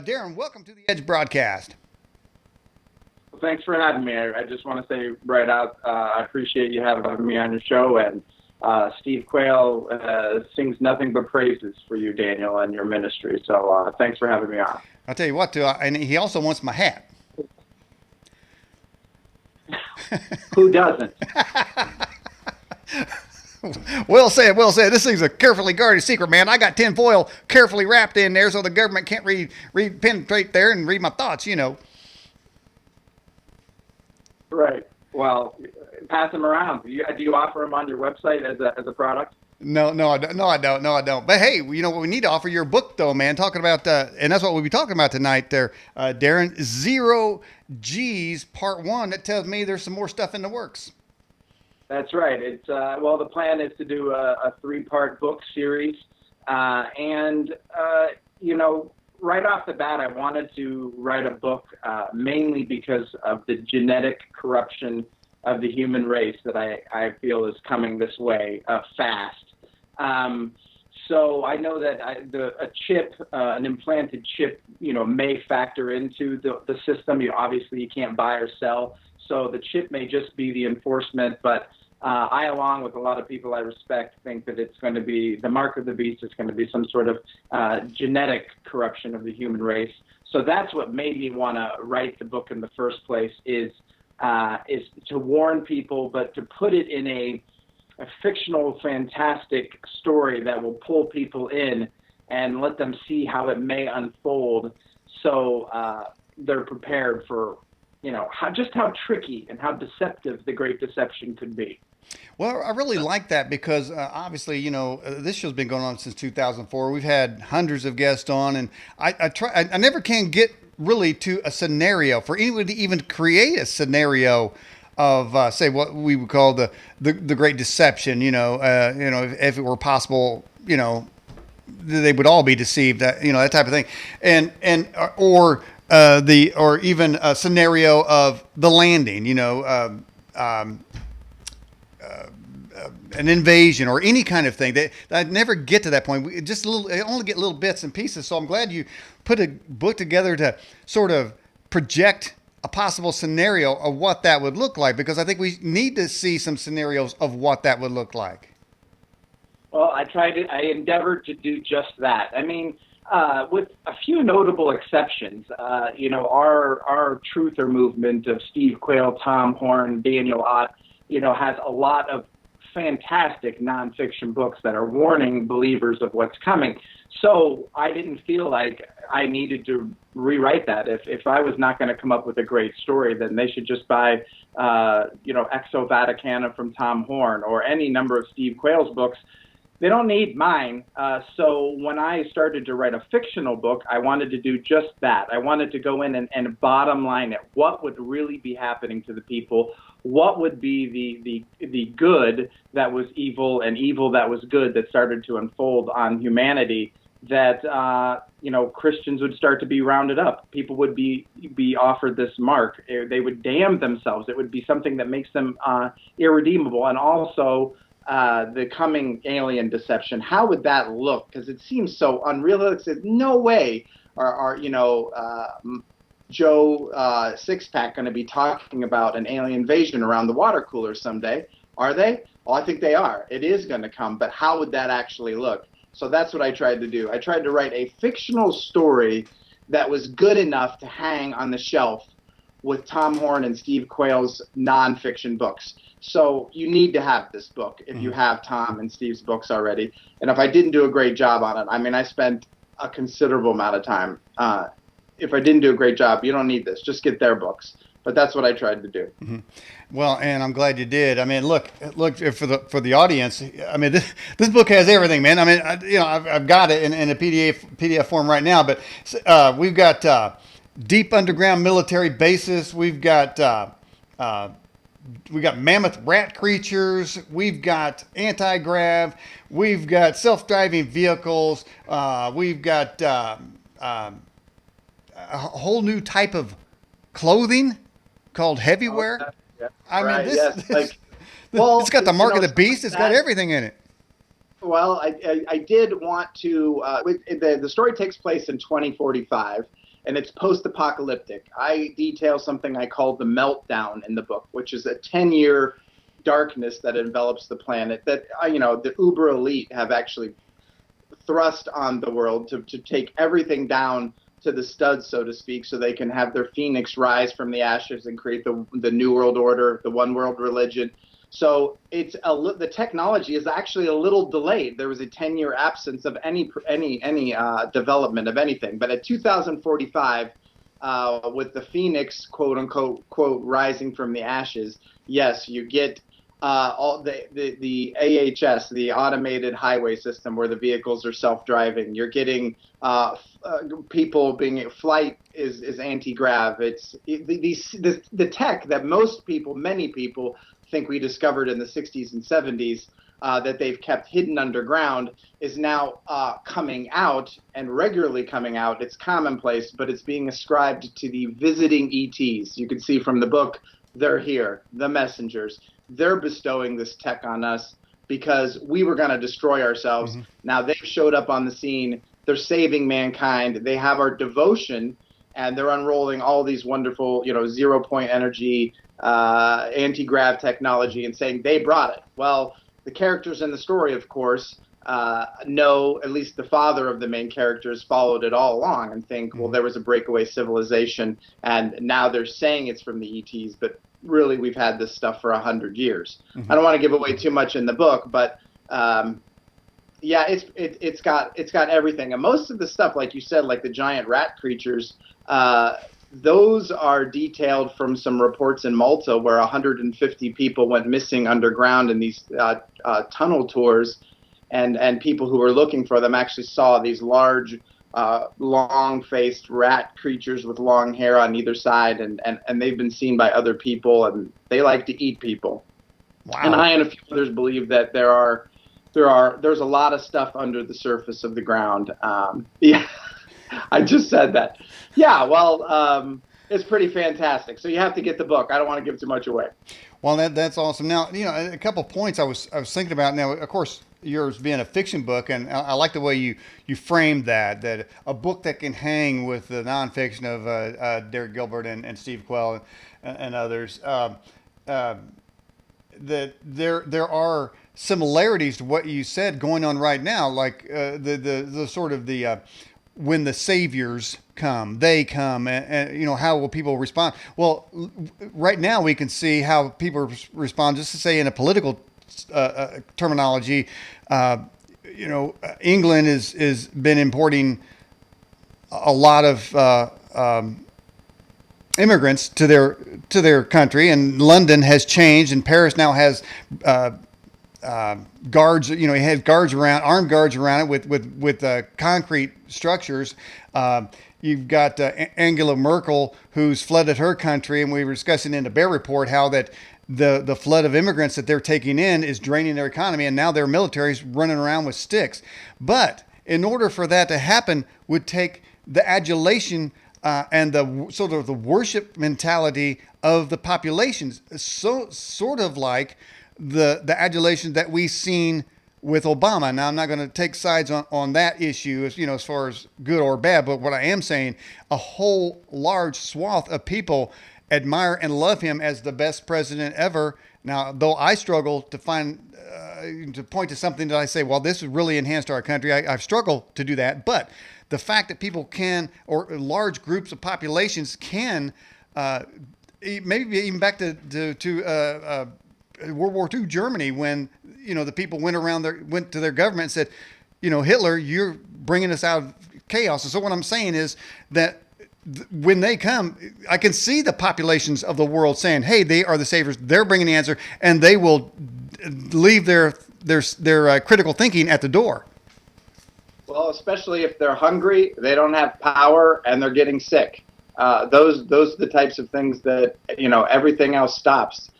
Darren, welcome to the Edge broadcast. Well, thanks for having me. I just want to say right out, I appreciate you having me on your show. And Steve Quayle sings nothing but praises for you, Daniel, and your ministry. So thanks for having me on. I'll tell you what, too, and he also wants my hat. Who doesn't? Well said, well said. This thing's a carefully guarded secret, man. I got tin foil carefully wrapped in there so the government can't penetrate there and read my thoughts, you know. Right. Well, pass them around. Do you offer them on your website as a product? No, I don't. But hey, you know what we need to offer your book, though, man. Talking about, and that's what we'll be talking about tonight there, Darren. Zero G's Part 1. That tells me there's some more stuff in the works. That's right. It's well, the plan is to do a 3-part book series, and you know, right off the bat, I wanted to write a book mainly because of the genetic corruption of the human race that I feel is coming this way fast. So I know that a chip, an implanted chip, you know, may factor into the system. Obviously you can't buy or sell. So the chip may just be the enforcement, but I, along with a lot of people I respect, think that it's going to be the mark of the beast. It's going to be some sort of genetic corruption of the human race. So that's what made me want to write the book in the first place, is to warn people, but to put it in a fictional, fantastic story that will pull people in and let them see how it may unfold, so they're prepared for, you know, how tricky and how deceptive the Great Deception could be. Well, I really like that because obviously, you know, this show's been going on since 2004. We've had hundreds of guests on, and I never can get really to a scenario for anyone to even create a scenario of say what we would call the Great Deception. You know, if it were possible, you know, they would all be deceived. You know, that type of thing, or even a scenario of the landing. You know. An invasion or any kind of thing. I'd never get to that point. I only get little bits and pieces. So I'm glad you put a book together to sort of project a possible scenario of what that would look like, because I think we need to see some scenarios of what that would look like. Well, I endeavored to do just that. I mean, with a few notable exceptions, you know, our truther movement of Steve Quayle, Tom Horn, Daniel Ott, you know, has a lot of fantastic nonfiction books that are warning believers of what's coming. So I didn't feel like I needed to rewrite that. If I was not going to come up with a great story, then they should just buy, you know, Exo-Vaticana from Tom Horn or any number of Steve Quayle's books. They don't need mine. So when I started to write a fictional book, I wanted to do just that. I wanted to go in and bottom line it. What would really be happening to the people? What would be the good that was evil and evil that was good that started to unfold on humanity, that you know, Christians would start to be rounded up. People would be offered this mark. They would damn themselves. It would be something that makes them irredeemable. And also the coming alien deception. How would that look? Because it seems so unrealistic. No way are you know, Joe Sixpack going to be talking about an alien invasion around the water cooler someday. Are they? Well, I think they are. It is going to come, but how would that actually look? So that's what I tried to do. I tried to write a fictional story that was good enough to hang on the shelf with Tom Horn and Steve Quayle's nonfiction books. So you need to have this book if you have Tom and Steve's books already. And if I didn't do a great job on it, I mean, I spent a considerable amount of time. If I didn't do a great job, you don't need this. Just get their books. But that's what I tried to do. Mm-hmm. Well, and I'm glad you did. I mean, look for the audience. I mean, this book has everything, man. I mean, I've got it in a PDF form right now. But we've got deep underground military bases. We've got mammoth rat creatures. We've got anti-grav. We've got self-driving vehicles. We've got a whole new type of clothing called heavyware. Oh, yeah. I right, mean, yes. Well, it's got the mark you know, of the beast. It's got everything in it. Well, I did want to. The story takes place in 2045, and it's post-apocalyptic. I detail something I call the Meltdown in the book, which is a 10-year darkness that envelops the planet that, the uber elite have actually thrust on the world to take everything down to the studs, so to speak, so they can have their phoenix rise from the ashes and create the new world order, the one world religion. So the technology is actually a little delayed. There was a 10-year absence of any development of anything. But at 2045, with the phoenix, quote unquote, quote, rising from the ashes, yes, you get all the AHS, the automated highway system, where the vehicles are self-driving. You're getting people being flight is anti-grav. It's the tech that many people think we discovered in the 60s and 70s that they've kept hidden underground is now coming out, and regularly coming out. It's commonplace, but it's being ascribed to the visiting ETs. You can see from the book, they're here, the messengers. They're bestowing this tech on us because we were going to destroy ourselves. Mm-hmm. Now they've showed up on the scene. They're saving mankind. They have our devotion, and they're unrolling all these wonderful, 0-point energy, anti-grav technology, and saying they brought it. Well, the characters in the story, of course, know, at least the father of the main characters followed it all along and think, well, there was a breakaway civilization, and now they're saying it's from the ETs, but really we've had this stuff for 100 years. Mm-hmm. I don't want to give away too much in the book, but it's got everything. And most of the stuff, like you said, like the giant rat creatures, those are detailed from some reports in Malta where 150 people went missing underground in these tunnel tours, and people who were looking for them actually saw these large, long-faced rat creatures with long hair on either side, and they've been seen by other people, and they like to eat people. Wow. And I and a few others believe that there's a lot of stuff under the surface of the ground. Yeah, I just said that. Yeah, well, it's pretty fantastic. So you have to get the book. I don't want to give too much away. Well, that's awesome. Now, a couple points I was thinking about. Now, of course, yours being a fiction book, and I like the way you framed that a book that can hang with the nonfiction of Derek Gilbert and Steve Quell and others. That there are similarities to what you said going on right now, like the sort of the when the saviors come, they come, and how will people respond? Well, right now we can see how people respond. Just to say, in a political terminology, England is been importing a lot of immigrants to their country, and London has changed, and Paris now has guards. He has armed guards around it with concrete structures. You've got Angela Merkel, who's flooded her country, and we were discussing in the Bear Report how that the flood of immigrants that they're taking in is draining their economy, and now their military's running around with sticks. But in order for that to happen, would take the adulation and the sort of the worship mentality of the populations, so sort of like the adulation that we've seen with Obama. Now, I'm not going to take sides on that issue, as far as good or bad, but what I am saying, a whole large swath of people admire and love him as the best president ever. Now, though I struggle to find, to point to something that I say, well, this has really enhanced our country, I've struggled to do that. But the fact that people can, or large groups of populations can, maybe even back to World War II Germany, when the people went to their government and said, Hitler, you're bringing us out of chaos. And so what I'm saying is that when they come, I can see the populations of the world saying, hey, they are the saviors, they're bringing the answer, and they will leave their critical thinking at the door. Well, especially if they're hungry, they don't have power, and they're getting sick. Those are the types of things that, everything else stops.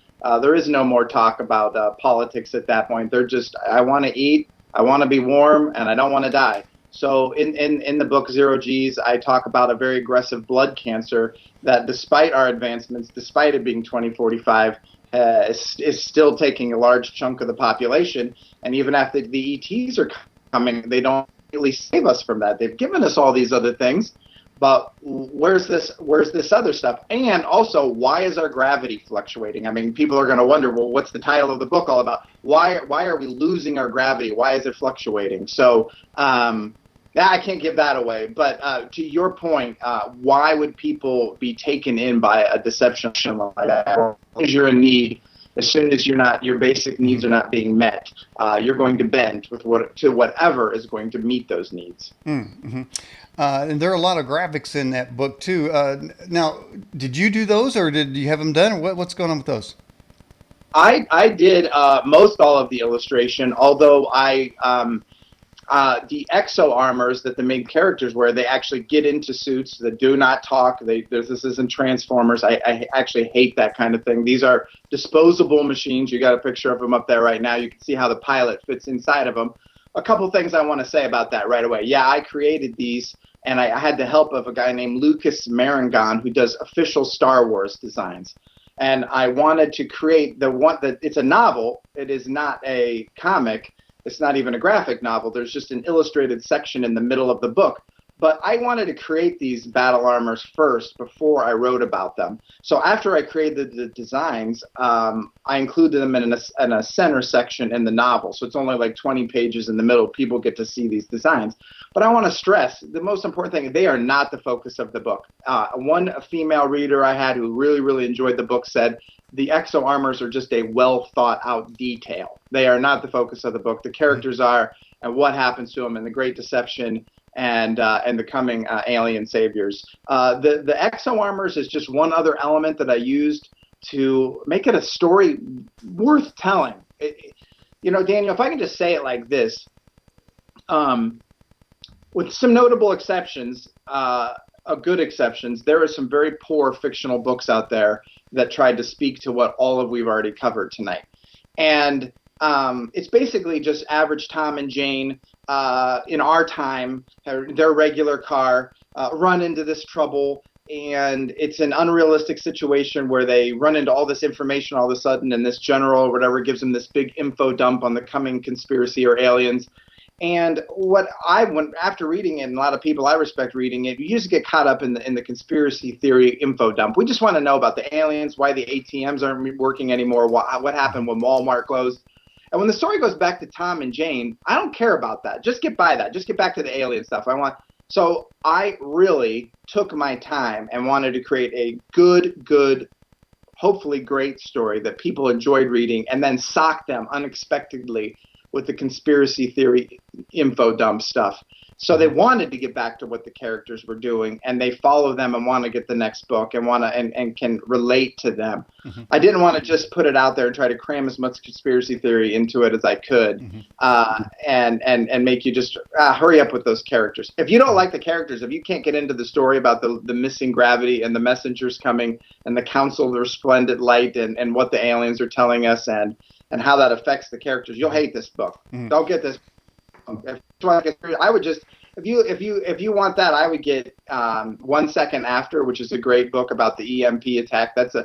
There is no more talk about politics at that point. They're just, I want to eat, I want to be warm, and I don't want to die. So in the book Zero G's, I talk about a very aggressive blood cancer that, despite our advancements, despite it being 2045, is still taking a large chunk of the population. And even after the ETs are coming, they don't really save us from that. They've given us all these other things, but where's this other stuff? And also, why is our gravity fluctuating? I mean, people are going to wonder, well, what's the title of the book all about? Why are we losing our gravity? Why is it fluctuating? So I can't give that away. But to your point, why would people be taken in by a deception like that? As you're in need, as soon as your basic needs are not being met, you're going to bend to whatever is going to meet those needs. Mm-hmm. And there are a lot of graphics in that book too. Now, did you do those, or did you have them done, or what's going on with those? I did most all of the illustration, although the exo armors that the main characters wear, they actually get into suits that do not talk. This isn't Transformers. I actually hate that kind of thing. These are disposable machines. You got a picture of them up there right now. You can see how the pilot fits inside of them. A couple things I want to say about that right away. Yeah, I created these, and I had the help of a guy named Lucas Marangon, who does official Star Wars designs. And I wanted to create the one that it's a novel. It is not a comic. It's not even a graphic novel. There's just an illustrated section in the middle of the book. But I wanted to create these battle armors first before I wrote about them. So after I created the designs, I included them in a center section in the novel. So it's only like 20 pages in the middle. People get to see these designs. But I want to stress the most important thing, they are not the focus of the book. One female reader I had who really, really enjoyed the book said, the exo armors are just a well thought out detail. They are not the focus of the book. The characters are, and what happens to them, and the Great Deception, and the coming alien saviors. The exo armors is just one other element that I used to make it a story worth telling. Daniel, if I can just say it like this, with some notable exceptions, good exceptions, there are some very poor fictional books out there that tried to speak to what all of we've already covered tonight. And it's basically just average Tom and Jane in our time, their regular car, run into this trouble, and it's an unrealistic situation where they run into all this information all of a sudden, and this general or whatever gives them this big info dump on the coming conspiracy or aliens. And after reading it, and a lot of people I respect reading it, you just get caught up in the conspiracy theory info dump. We just want to know about the aliens, why the ATMs aren't working anymore, what happened when Walmart closed. And when the story goes back to Tom and Jane, I don't care about that. Just get by that. Just get back to the alien stuff. So I really took my time and wanted to create a good, hopefully great story that people enjoyed reading, and then sock them unexpectedly with the conspiracy theory info dump stuff. So they wanted to get back to what the characters were doing, and they follow them and want to get the next book and can relate to them. Mm-hmm. I didn't want to just put it out there and try to cram as much conspiracy theory into it as I could, and make you just hurry up with those characters. If you don't like the characters, if you can't get into the story about the missing gravity and the messengers coming and the Council of Resplendent Light and what the aliens are telling us and how that affects the characters, you'll hate this book. Mm-hmm. Don't get this. I would just, if you want that, I would get 1 Second After, which is a great book about the EMP attack. That's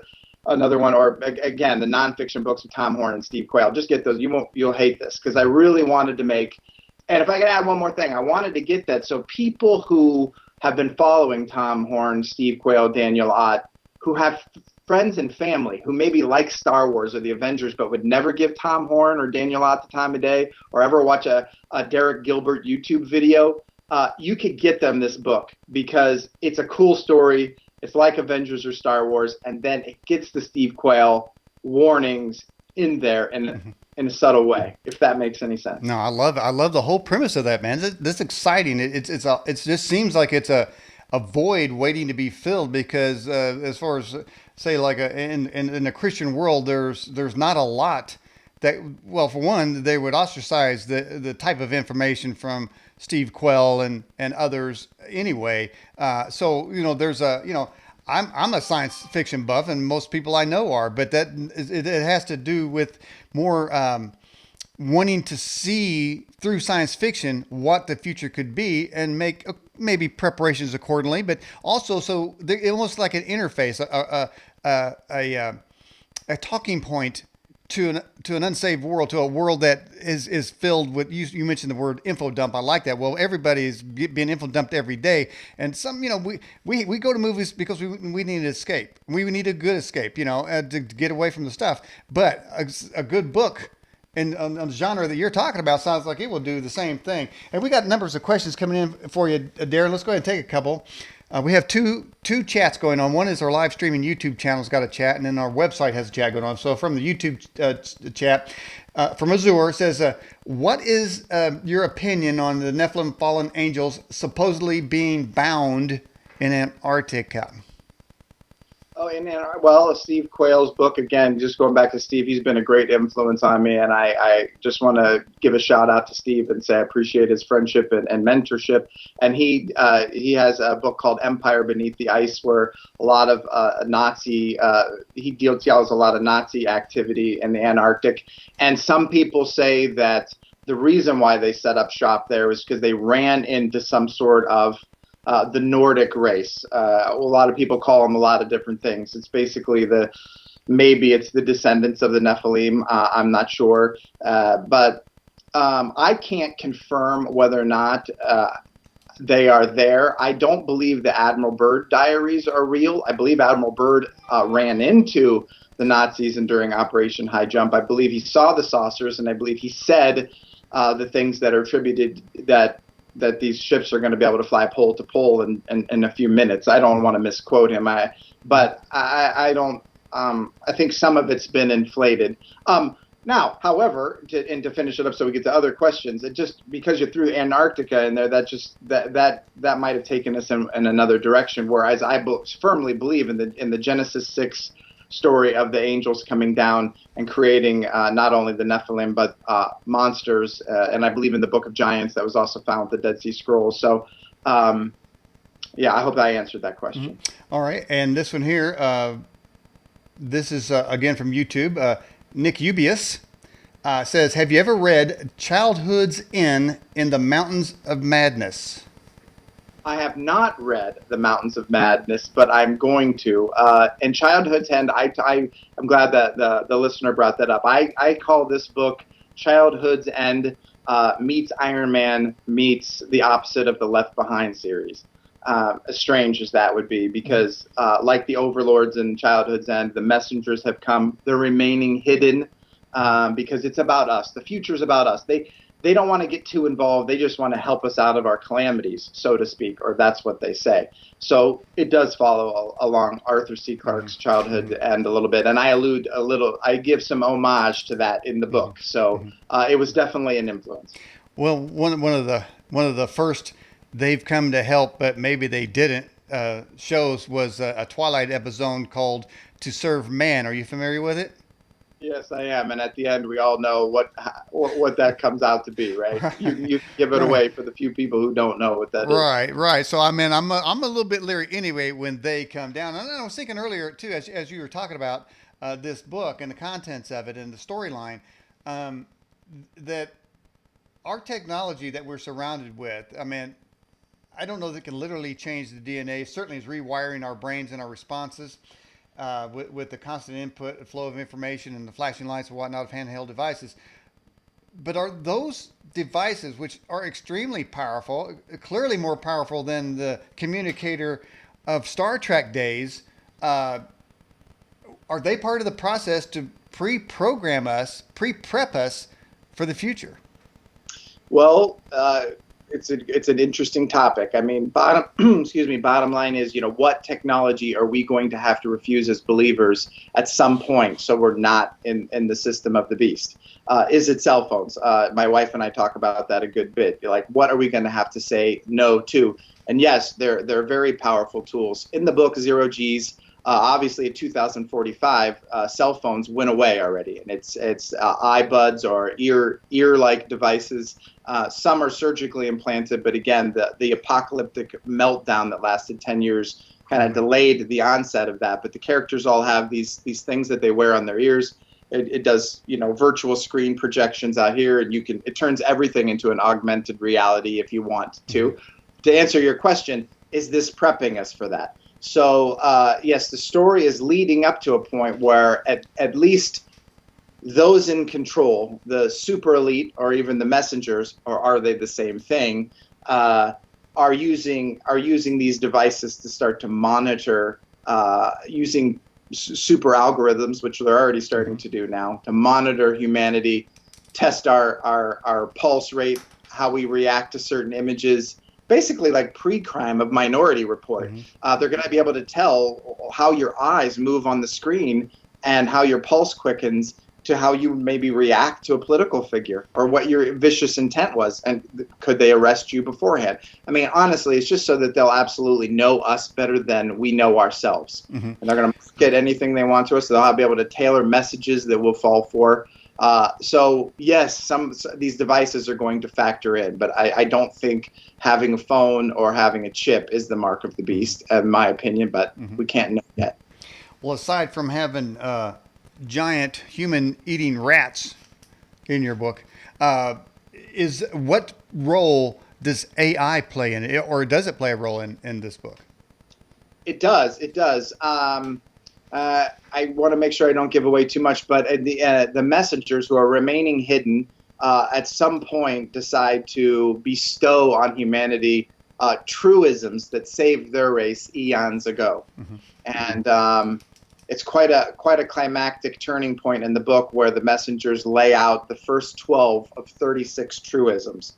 another one. Or again, the nonfiction books with Tom Horn and Steve Quayle. Just get those. You'll hate this, because I really wanted to make. And if I could add one more thing, I wanted to get that so people who have been following Tom Horn, Steve Quayle, Daniel Ott, who have friends and family who maybe like Star Wars or the Avengers but would never give Tom Horn or Daniel Ott the time of day or ever watch a Derek Gilbert YouTube video, you could get them this book because it's a cool story. It's like Avengers or Star Wars, and then it gets the Steve Quayle warnings in there in a subtle way, if that makes any sense. No, I love it. I love the whole premise of that, man. This exciting. It just seems like it's a void waiting to be filled, because as far as say like in the Christian world, there's not a lot that, well, for one, they would ostracize the type of information from Steve Quayle and others anyway. So there's I'm a science fiction buff, and most people I know are, but it has to do with more wanting to see through science fiction what the future could be and make maybe preparations accordingly, but also so they're almost like an interface, a talking point to an unsaved world, to a world that is filled with, you mentioned the word info dump. I like that. Well, everybody is being info dumped every day, and some, we go to movies because we need an escape. We need a good escape, to get away from the stuff. But a good book and on the genre that you're talking about sounds like it will do the same thing. And we got numbers of questions coming in for you, Darren. Let's go ahead and take a couple. We have two chats going on. One is our live streaming YouTube channel's got a chat, and then our website has a chat going on. So from the YouTube chat, from Azur, says, what is your opinion on the Nephilim fallen angels supposedly being bound in Antarctica? Well, Steve Quayle's book, again, just going back to Steve, he's been a great influence on me, and I just want to give a shout out to Steve and say I appreciate his friendship and mentorship. And he has a book called Empire Beneath the Ice, where a lot of he tells a lot of Nazi activity in the Antarctic. And some people say that the reason why they set up shop there was because they ran into some sort of the Nordic race. A lot of people call them a lot of different things. It's basically maybe it's the descendants of the Nephilim. I'm not sure. But I can't confirm whether or not they are there. I don't believe the Admiral Byrd diaries are real. I believe Admiral Byrd ran into the Nazis and during Operation High Jump. I believe he saw the saucers, and I believe he said the things that are attributed that these ships are going to be able to fly pole to pole in a few minutes. I don't want to misquote him, but I don't. I think some of it's been inflated. Now, however, to finish it up, so we get to other questions. It just because you threw Antarctica in there, that might have taken us in another direction. Whereas I firmly believe in the Genesis 6 story of the angels coming down and creating not only the Nephilim but monsters, and I believe in the Book of Giants that was also found with the Dead Sea Scrolls. So, yeah, I hope I answered that question. Mm-hmm. All right, and this one here, this is again from YouTube. Nick Ubius says, "Have you ever read Childhood's End in the Mountains of Madness?" I have not read The Mountains of Madness, but I'm going to. In Childhood's End, I'm glad that the listener brought that up. I call this book Childhood's End meets Iron Man meets the opposite of the Left Behind series. As strange as that would be, because like the overlords in Childhood's End, the messengers have come. They're remaining hidden because it's about us. The future's about us. They don't want to get too involved. They just want to help us out of our calamities, so to speak, or that's what they say. So it does follow along Arthur C. Clarke's Childhood End a little bit, and I give some homage to that in the book. So it was definitely an influence. Well, one of the first they've come to help, but maybe they didn't shows was a Twilight episode called "To Serve Man." Are you familiar with it? Yes, I am, and at the end, we all know what that comes out to be, right? You give it away for the few people who don't know what that is. Right. So I mean, I'm a little bit leery anyway when they come down. And I was thinking earlier too, as you were talking about this book and the contents of it and the storyline, that our technology that we're surrounded with, I mean, I don't know that it can literally change the DNA. It certainly is rewiring our brains and our responses. With the constant input, flow of information, and the flashing lights and whatnot of handheld devices. But are those devices, which are extremely powerful, clearly more powerful than the communicator of Star Trek days, are they part of the process to pre-program us, pre-prep us for the future? Well, it's an interesting topic. I mean, bottom line is, what technology are we going to have to refuse as believers at some point so we're not in the system of the beast? Is it cell phones? My wife and I talk about that a good bit. Like, what are we going to have to say no to? And yes, they're very powerful tools. In the book, Zero G's, obviously in 2045, cell phones went away already. And it's iBuds or ear-like devices. Some are surgically implanted, but again, the apocalyptic meltdown that lasted 10 years kind of delayed the onset of that. But the characters all have these things that they wear on their ears. It does, virtual screen projections out here, and it turns everything into an augmented reality if you want to. To answer your question, is this prepping us for that? So yes, the story is leading up to a point where at least those in control, the super elite or even the messengers, or are they the same thing, are using these devices to start to monitor using super algorithms, which they're already starting to do now, to monitor humanity, test our pulse rate, how we react to certain images, basically like pre-crime of Minority Report. They're going to be able to tell how your eyes move on the screen and how your pulse quickens to how you maybe react to a political figure or what your vicious intent was, and could they arrest you beforehand. I mean, honestly, it's just so that they'll absolutely know us better than we know ourselves. And they're going to get anything they want to us. So they'll be able to tailor messages that we'll fall for. So yes, some these devices are going to factor in, but I don't think having a phone or having a chip is the mark of the beast, in my opinion, but we can't know yet. Well, aside from having giant human-eating rats in your book, is what role does AI play in it, or does it play a role in this book? It does. It does. I want to make sure I don't give away too much, but the messengers who are remaining hidden at some point decide to bestow on humanity truisms that saved their race eons ago. And it's quite a climactic turning point in the book where the messengers lay out the first 12 of 36 truisms.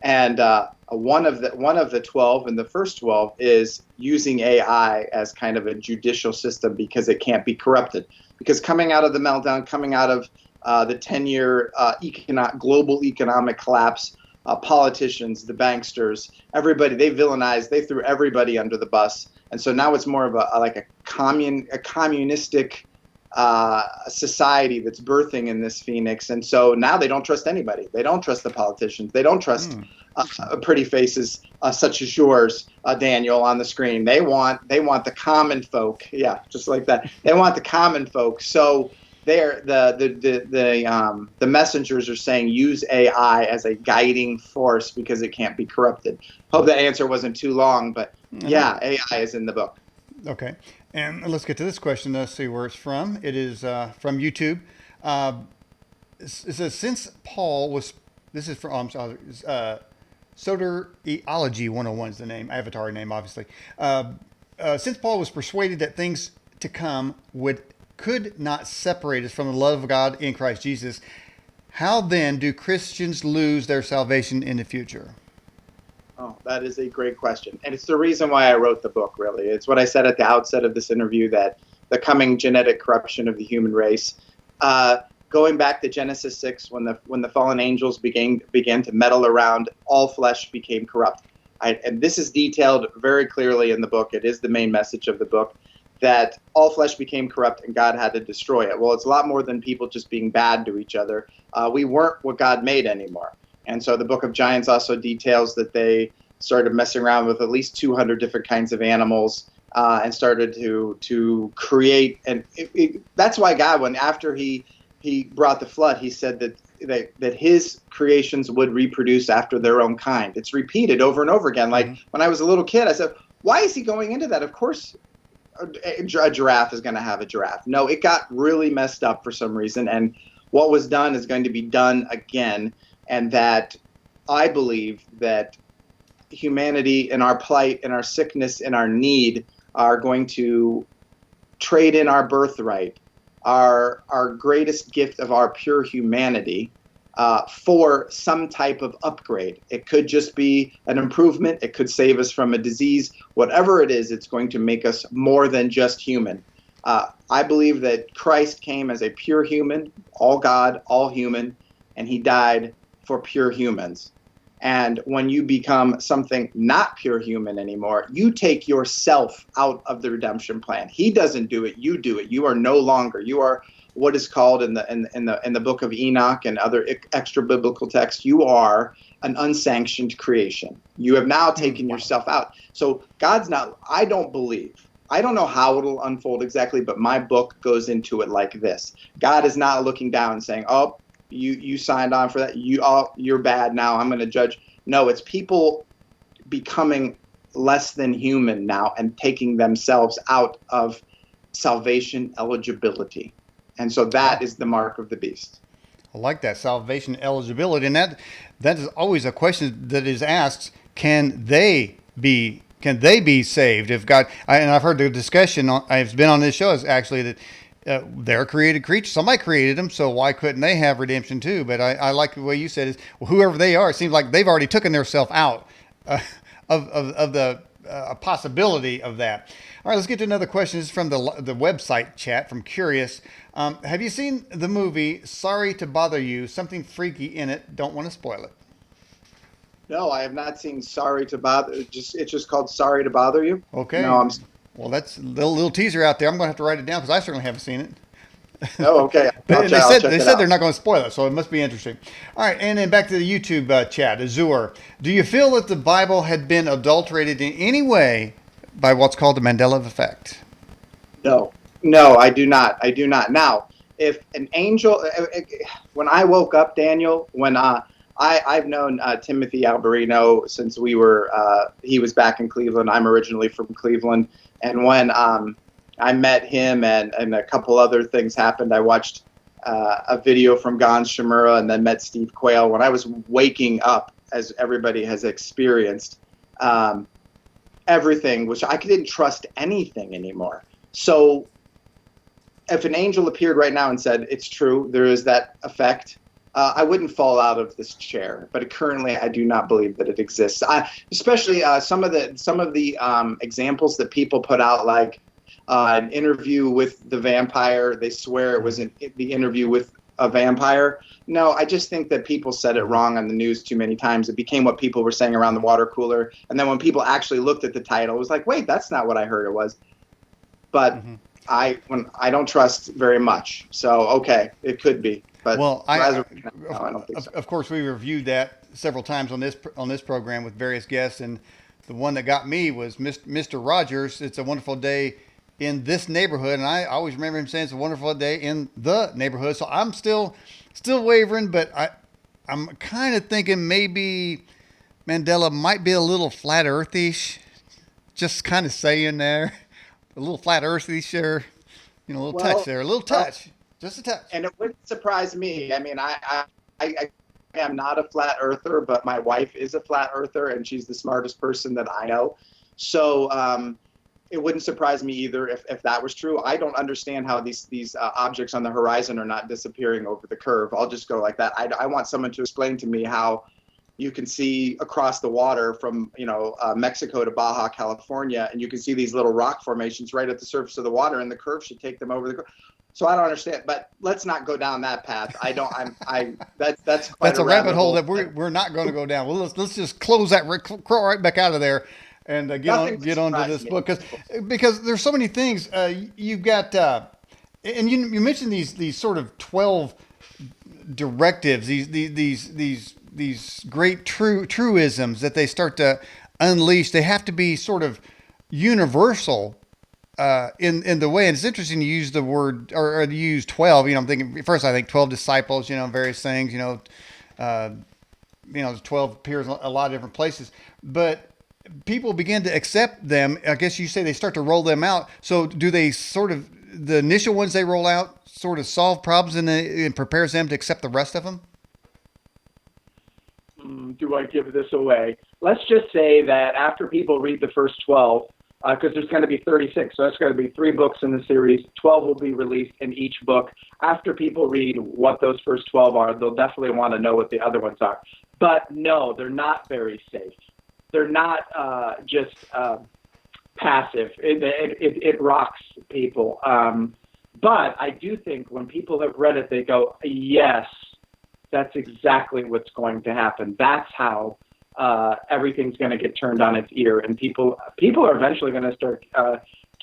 And one of the 12 and the first 12 is using AI as kind of a judicial system because it can't be corrupted. Because coming out of the meltdown, coming out of the 10-year global economic collapse, politicians, the banksters, everybody, they villainized, they threw everybody under the bus. And so now it's more of a communistic society that's birthing in this Phoenix. And so now they don't trust anybody. They don't trust the politicians. They don't trust pretty faces such as yours, Daniel, on the screen. They want the common folk. Yeah, just like that. They want the common folk. So the messengers are saying use AI as a guiding force because it can't be corrupted. Hope that answer wasn't too long, but yeah, AI is in the book. Okay, and let's get to this question. Let's see where it's from. It is from YouTube. It says, since Paul was, this is from, I'm sorry, Soteriology 101 is the name, avatar name, obviously. Since Paul was persuaded that things to come could not separate us from the love of God in Christ Jesus, how then do Christians lose their salvation in the future? Oh, that is a great question. And it's the reason why I wrote the book, really. It's what I said at the outset of this interview, that the coming genetic corruption of the human race. Going back to Genesis 6, when the fallen angels began to meddle around, all flesh became corrupt. And this is detailed very clearly in the book. It is the main message of the book, that all flesh became corrupt and God had to destroy it. Well, it's a lot more than people just being bad to each other. We weren't what God made anymore. And so the Book of Giants also details that they started messing around with at least 200 different kinds of animals and started to create. And that's why God, when after he brought the flood, he said that his creations would reproduce after their own kind. It's repeated over and over again. Like when I was a little kid, I said, why is he going into that? Of course, a giraffe is going to have a giraffe. No, it got really messed up for some reason. And what was done is going to be done again. And that I believe that humanity in our plight, in our sickness, in our need are going to trade in our birthright, our greatest gift of our pure humanity, for some type of upgrade. It could just be an improvement. It could save us from a disease. Whatever it is, it's going to make us more than just human. I believe that Christ came as a pure human, all God, all human, and he died for pure humans. And when you become something not pure human anymore, you take yourself out of the redemption plan. He doesn't do it, you do it. You are no longer. You are what is called in the book of Enoch and other extra biblical texts, you are an unsanctioned creation. You have now taken yourself out. So God's not, I don't know how it'll unfold exactly, but my book goes into it like this. God is not looking down and saying, oh, you signed on for that. You're bad now. I'm going to judge. No, it's people becoming less than human now and taking themselves out of salvation eligibility. And so that is the mark of the beast. I like that, salvation eligibility, and that is always a question that is asked: Can they be saved if God? And I've heard the discussion. I've been on this show is actually that they're created creatures. Somebody created them, so why couldn't they have redemption too? But I like the way you said it. Well, whoever they are, it seems like they've already taken themselves out of the possibility of that. All right, let's get to another question. This is from the website chat from Curious. Have you seen the movie Sorry to Bother You? Something freaky in it. Don't want to spoil it. No, I have not seen Sorry to Bother. It's just called Sorry to Bother You. Okay. No, well, that's a little teaser out there. I'm going to have to write it down because I certainly haven't seen it. Oh, okay. They said they're not going to spoil it, so it must be interesting. All right, and then back to the YouTube chat. Azur, do you feel that the Bible had been adulterated in any way by what's called the Mandela effect? No, I do not. I do not. Now, if an angel, when I woke up, Daniel, when I've known Timothy Alberino since he was back in Cleveland. I'm originally from Cleveland, and when I met him and a couple other things happened. I watched a video from Gans Shimura and then met Steve Quayle. When I was waking up, as everybody has experienced, everything, which I didn't trust anything anymore. So if an angel appeared right now and said, it's true, there is that effect, I wouldn't fall out of this chair. But currently, I do not believe that it exists. Especially some of the examples that people put out, like an interview with the vampire. They swear it was the interview with a vampire. No, I just think that people said it wrong on the news too many times. It became what people were saying around the water cooler. And then when people actually looked at the title, it was like, wait, that's not what I heard it was. But I don't trust very much. So, okay, it could be. But well, I don't think so. Of course, we reviewed that several times on this program with various guests, and the one that got me was Mr. Rogers. It's a wonderful day in this neighborhood, and I always remember him saying it's a wonderful day in the neighborhood. So I'm still wavering, but I'm kind of thinking maybe Mandela might be a little flat earthish. Just kind of saying there, a little flat earthish there, a little touch there, a little touch. Just a touch. And it wouldn't surprise me. I mean, I am not a flat earther, but my wife is a flat earther, and she's the smartest person that I know. So it wouldn't surprise me either if that was true. I don't understand how these objects on the horizon are not disappearing over the curve. I'll just go like that. I want someone to explain to me how you can see across the water from Mexico to Baja California, and you can see these little rock formations right at the surface of the water, and the curve should take them over the curve. So I don't understand, but let's not go down that path. That's a rabbit hole that we're not going to go down. Well, let's just close that, crawl right back out of there, and get on to this book because there's so many things. You've got and you mentioned these sort of 12 directives, these great truisms that they start to unleash. They have to be sort of universal. In the way, and it's interesting you use the word or you use 12. I'm thinking first. I think 12 disciples. Various things. 12 appears in a lot of different places, but people begin to accept them. I guess you say they start to roll them out. So do they sort of the initial ones they roll out sort of solve problems and prepares them to accept the rest of them? Do I give this away? Let's just say that after people read the first 12. Because there's going to be 36, so that's going to be 3 books in the series. 12 will be released in each book. After people read what those first 12 are, they'll definitely want to know what the other ones are. But no, they're not very safe. They're not just passive. It rocks people. But I do think when people have read it, they go, yes, that's exactly what's going to happen. That's how everything's going to get turned on its ear, and people are eventually going to start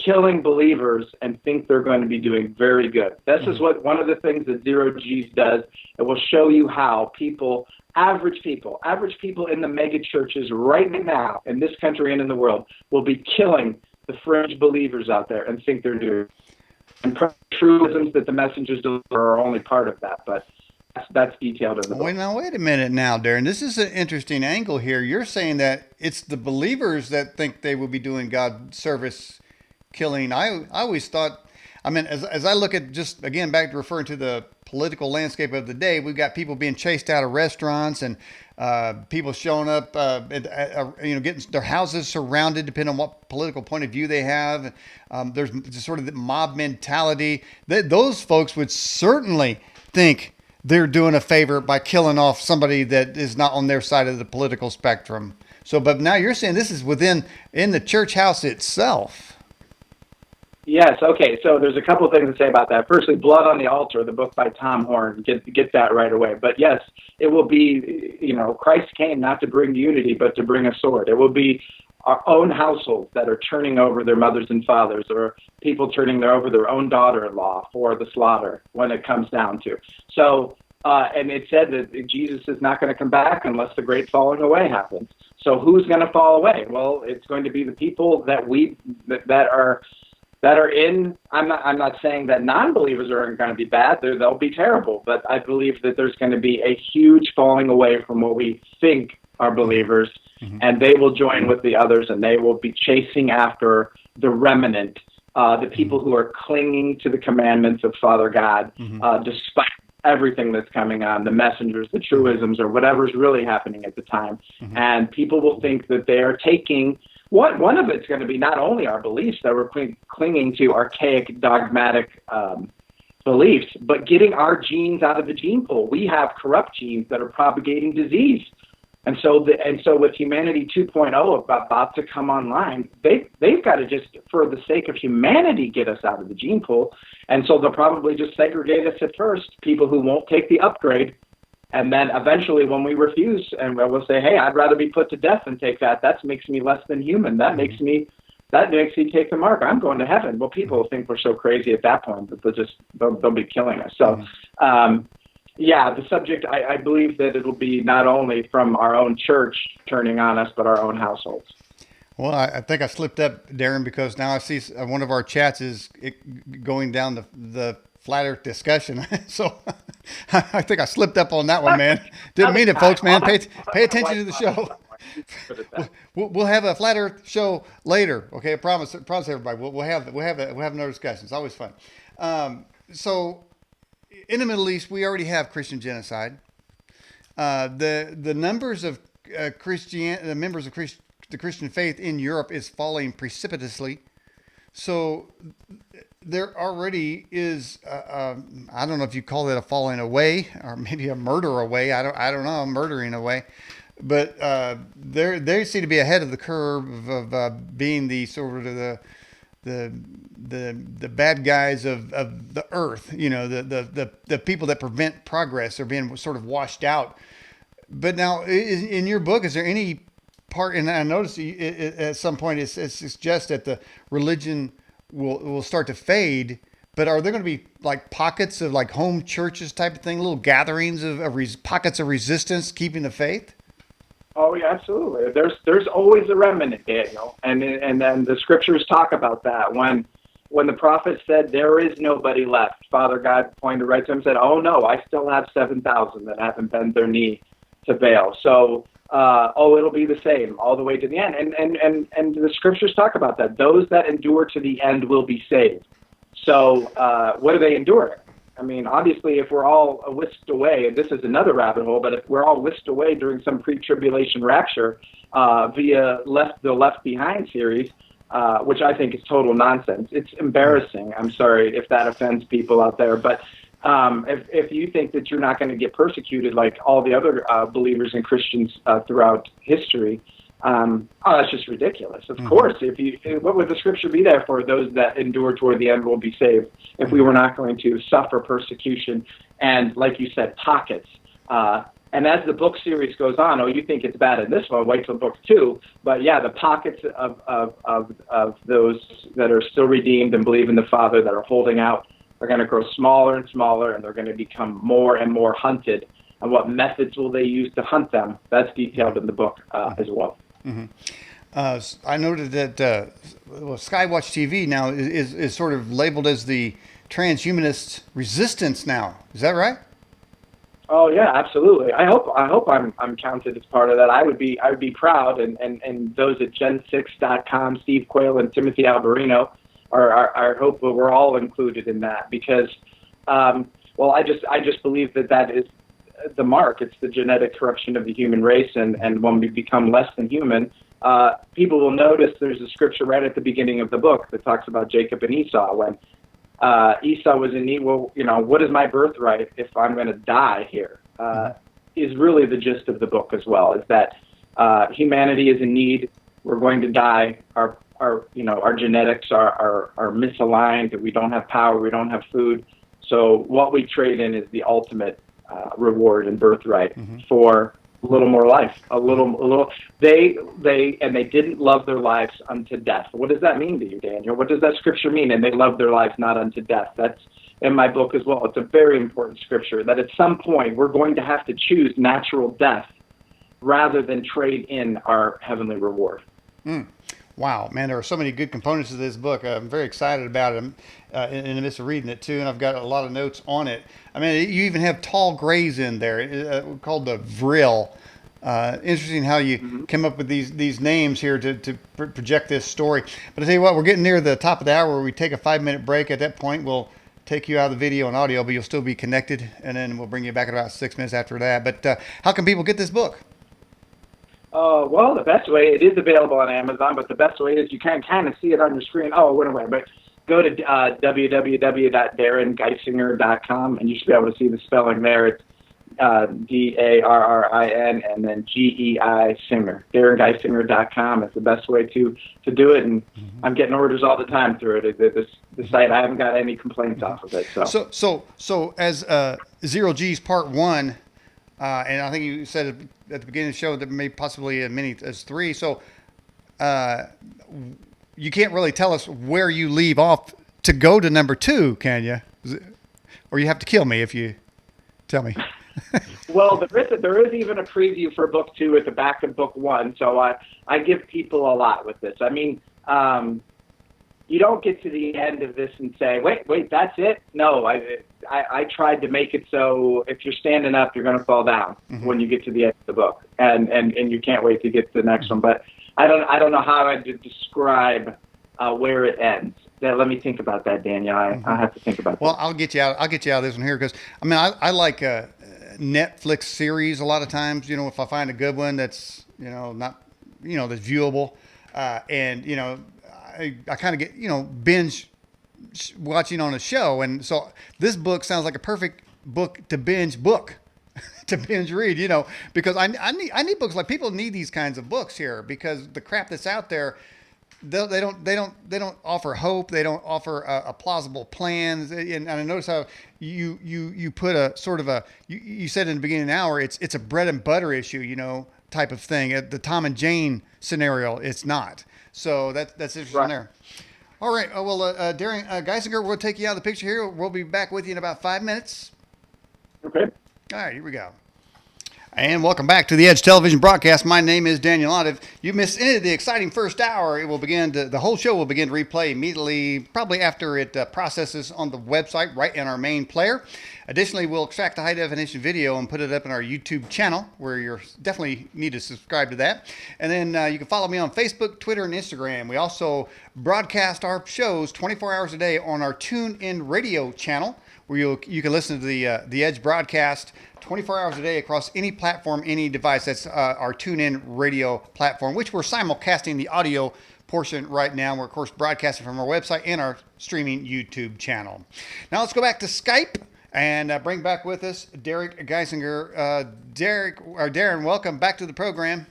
killing believers and think they're going to be doing very good. This is what one of the things that Zero G's does. It will show you how average people in the mega churches right now in this country and in the world will be killing the fringe believers out there and think they're doing. And truisms that the messengers deliver are only part of that, but that's detailed in the book. Wait a minute now, Darren. This is an interesting angle here. You're saying that it's the believers that think they will be doing God service killing. I always thought, I mean, as I look at, just again back to referring to the political landscape of the day, we've got people being chased out of restaurants and people showing up, getting their houses surrounded, depending on what political point of view they have. There's just sort of the mob mentality. Those folks would certainly think they're doing a favor by killing off somebody that is not on their side of the political spectrum. So, but now you're saying this is in the church house itself. Yes. Okay. So there's a couple of things to say about that. Firstly, Blood on the Altar, the book by Tom Horn. Get that right away. But yes, it will be. Christ came not to bring unity, but to bring a sword. It will be our own households that are turning over their mothers and fathers, or people turning over their own daughter-in-law for the slaughter when it comes down to. So, and it said that Jesus is not going to come back unless the great falling away happens. So who's going to fall away? Well, it's going to be the people that are in. I'm not saying that non-believers are going to be bad. They'll be terrible. But I believe that there's going to be a huge falling away from what we think are believers, and they will join with the others, and they will be chasing after the remnant, the people who are clinging to the commandments of Father God, despite everything that's coming on, the messengers, the truisms, or whatever's really happening at the time. And people will think that they are taking. One of it's going to be not only our beliefs that we're clinging to archaic, dogmatic beliefs, but getting our genes out of the gene pool. We have corrupt genes that are propagating disease. And so with Humanity 2.0 about to come online, they've got to just, for the sake of humanity, get us out of the gene pool. And so they'll probably just segregate us at first, people who won't take the upgrade. And then eventually when we refuse, and we'll say, hey, I'd rather be put to death than take that. That makes me less than human. That makes me take the mark. I'm going to heaven. Well, people think we're so crazy at that point that they'll be killing us. So, the subject, I believe that it'll be not only from our own church turning on us, but our own households. Well, I think I slipped up, Darren, because now I see one of our chats is going down the flat earth discussion. So I think I slipped up on that one, man. Didn't mean it, folks, man. Pay attention to the show. We'll have a flat earth show later. Okay. I promise everybody. We'll have another discussion. It's always fun. So in the Middle East, we already have Christian genocide. The numbers of members of the Christian faith in Europe is falling precipitously. So there already is, I don't know if you call it a falling away or maybe a murder away. I don't know, murdering away. But they seem to be ahead of the curve of being the sort of the bad guys of the earth. The people that prevent progress are being sort of washed out. But now, in your book, is there any part? And I noticed at some point it suggests that the religion will start to fade. But are there going to be like pockets of like home churches type of thing, little gatherings of pockets of resistance keeping the faith? Oh yeah, absolutely. There's always a remnant, Daniel, and then the scriptures talk about that. When the prophet said there is nobody left, Father God pointed right to him and said, "Oh no, I still have 7,000 that haven't bent their knee to Baal." So it'll be the same all the way to the end. And the scriptures talk about that. Those that endure to the end will be saved. So what are they enduring? I mean, obviously, if we're all whisked away, and this is another rabbit hole, but if we're all whisked away during some pre-tribulation rapture via the Left Behind series, which I think is total nonsense. It's embarrassing. I'm sorry if that offends people out there, but if you think that you're not going to get persecuted like all the other believers and Christians throughout history, that's just ridiculous. Of course, what would the scripture be there for? Those that endure toward the end will be saved. If we were not going to suffer persecution and, like you said, pockets. And as the book series goes on, you think it's bad in this one, wait till book 2. But yeah, the pockets of those that are still redeemed and believe in the Father that are holding out are going to grow smaller and smaller, and they're going to become more and more hunted. And what methods will they use to hunt them? That's detailed in the book as well. I noted that Skywatch TV now is sort of labeled as the transhumanist resistance now. Is that right? Oh yeah, absolutely. I hope I'm counted as part of that. I would be proud, and those at Gen6.com, Steve Quayle and Timothy Alberino, I hope that we're all included in that, because, well, I just believe that is the mark. It's the genetic corruption of the human race, and when we become less than human, people will notice there's a scripture right at the beginning of the book that talks about Jacob and Esau. When Esau was in need, well, what is my birthright if I'm going to die here? Is really the gist of the book as well, is that humanity is in need. We're going to die. Our genetics are misaligned. We don't have power. We don't have food. So what we trade in is the ultimate reward and birthright for a little more life. They didn't love their lives unto death. What does that mean to you, Daniel? What does that scripture mean? And they loved their lives not unto death. That's in my book as well. It's a very important scripture that at some point we're going to have to choose natural death rather than trade in our heavenly reward. Wow, man, there are so many good components to this book. I'm very excited about it in the midst of reading it, too, and I've got a lot of notes on it. I mean, you even have tall grays in there called the Vril. Interesting how you came up with these names here to project this story. But I tell you what, we're getting near the top of the hour where we take a 5-minute break. At that point, we'll take you out of the video and audio, but you'll still be connected, and then we'll bring you back in about 6 minutes after that. But how can people get this book? Well, the best way, it is available on Amazon, but the best way is you can kind of see it on your screen. Oh, it went away. But go to www.darrengeisinger.com, and you should be able to see the spelling there. It's Darrin, and then GEI Singer. DarrenGeisinger.com is the best way to do it, and I'm getting orders all the time through it. The site, I haven't got any complaints off of it. So as Zero G's Part 1, and I think you said at the beginning of the show that may possibly as many as 3. So you can't really tell us where you leave off to go to number 2, can you? Or you have to kill me if you tell me. Well, there is even a preview for book 2 at the back of book 1. So I give people a lot with this. I mean, you don't get to the end of this and say, wait, that's it? No, I tried to make it so if you're standing up, you're going to fall down when you get to the end of the book, and you can't wait to get to the next one. But I don't know how I describe where it ends. Let me think about that, Daniel. I have to think about that. Well, I'll get you out of this one here because I mean I like Netflix series a lot of times. If I find a good one that's not that's viewable, and I kind of get binge watching on a show, and so this book sounds like a perfect book to binge read, because I need books. Like, people need these kinds of books here because the crap that's out there, they don't offer hope. They don't offer a plausible plan. And I notice how you put a sort of you said in the beginning of the hour, it's a bread and butter issue, type of thing. The Tom and Jane scenario, it's not. So that's interesting right there. All right. Darren Geisinger, we'll take you out of the picture here. We'll be back with you in about 5 minutes. Okay. All right, here we go. And welcome back to the Edge Television broadcast. My name is Daniel Ott. If you missed any of the exciting first hour, the whole show will begin to replay immediately, probably after it processes on the website right in our main player. Additionally, we'll extract the high definition video and put it up in our YouTube channel, where you definitely need to subscribe to that. And then you can follow me on Facebook, Twitter, and Instagram. We also broadcast our shows 24 hours a day on our TuneIn Radio channel, where you can listen to the Edge broadcast 24 hours a day across any platform, any device. That's our TuneIn Radio platform, which we're simulcasting the audio portion right now. We're, of course, broadcasting from our website and our streaming YouTube channel. Now let's go back to Skype and bring back with us Derek Geisinger. Darren, welcome back to the program.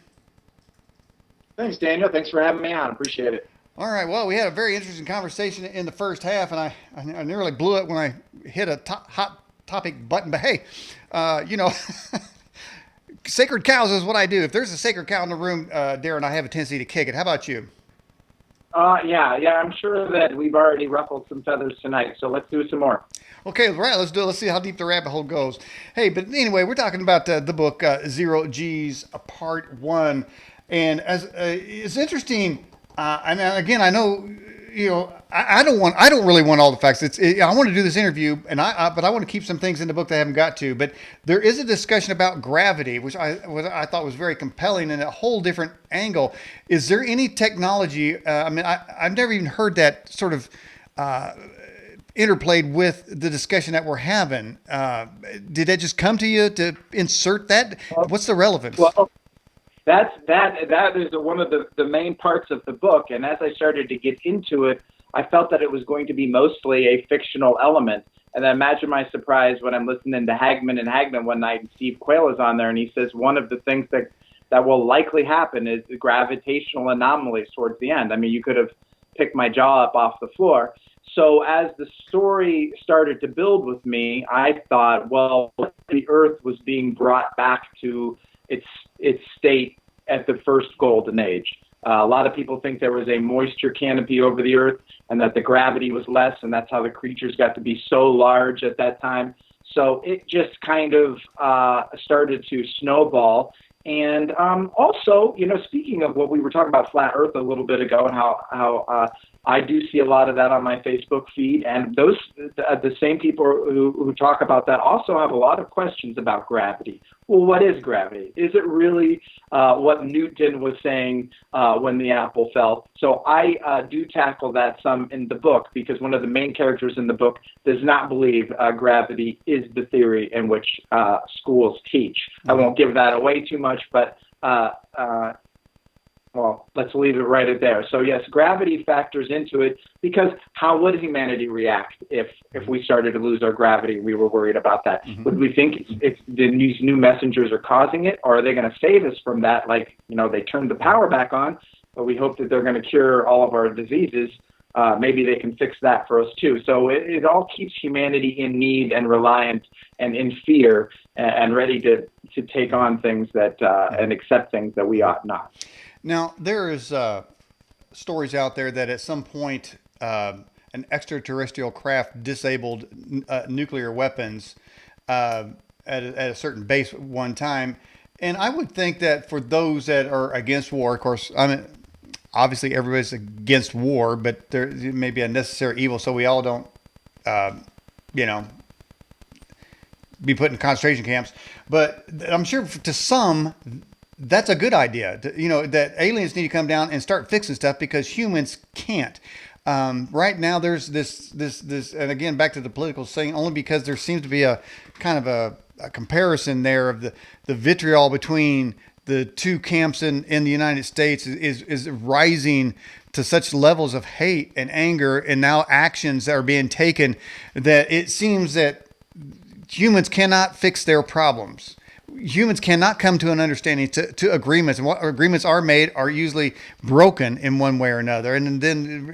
Thanks, Daniel. Thanks for having me on. Appreciate it. All right. Well, we had a very interesting conversation in the first half, and I nearly blew it when I hit a hot topic button. But hey, sacred cows is what I do. If there's a sacred cow in the room, Darren, I have a tendency to kick it. How about you? Yeah. I'm sure that we've already ruffled some feathers tonight, so let's do some more. Okay, right. Let's do it. Let's see how deep the rabbit hole goes. Hey, but anyway, we're talking about the book Zero G's Part 1, and as it's interesting. And again, I know, I don't really want all the facts. I want to do this interview, but I want to keep some things in the book that I haven't got to. But there is a discussion about gravity, which I thought was very compelling in a whole different angle. Is there any technology? I've never even heard that sort of interplayed with the discussion that we're having. Did that just come to you to insert that? What's the relevance? Well, that is one of the main parts of the book. And as I started to get into it, I felt that it was going to be mostly a fictional element. And then imagine my surprise when I'm listening to Hagman one night, and Steve Quayle is on there, and he says one of the things that will likely happen is the gravitational anomalies towards the end. I mean, you could have picked my jaw up off the floor. So as the story started to build with me, I thought, well, the Earth was being brought back to its state at the first golden age. A lot of people think there was a moisture canopy over the Earth and that the gravity was less, and that's how the creatures got to be so large at that time. So it just kind of started to snowball. And also, speaking of what we were talking about flat Earth a little bit ago, and how I do see a lot of that on my Facebook feed, and those the same people who talk about that also have a lot of questions about gravity. Well, what is gravity? Is it really what Newton was saying when the apple fell? So I do tackle that some in the book, because one of the main characters in the book does not believe gravity is the theory in which schools teach. I won't give that away too much, but well, let's leave it right there. So yes, gravity factors into it, because how would humanity react if we started to lose our gravity? We were worried about that. Mm-hmm. Would we think if these new messengers are causing it, or are they going to save us from that? Like, they turned the power back on, but we hope that they're going to cure all of our diseases. Maybe they can fix that for us too. So it all keeps humanity in need and reliant and in fear and ready to take on things that and accept things that we ought not. Now, there is stories out there that at some point an extraterrestrial craft disabled nuclear weapons at a certain base at one time. And I would think that for those that are against war, of course, obviously everybody's against war, but there may be a necessary evil, so we all don't, be put in concentration camps. But I'm sure to some, that's a good idea. That aliens need to come down and start fixing stuff because humans can't. Right now, there's this, and again, back to the political thing, only because there seems to be a kind of a comparison there of the vitriol between the two camps in the United States is rising to such levels of hate and anger, and now actions that are being taken, that it seems that humans cannot fix their problems. Humans cannot come to an understanding, to agreements, and what agreements are made are usually broken in one way or another, and then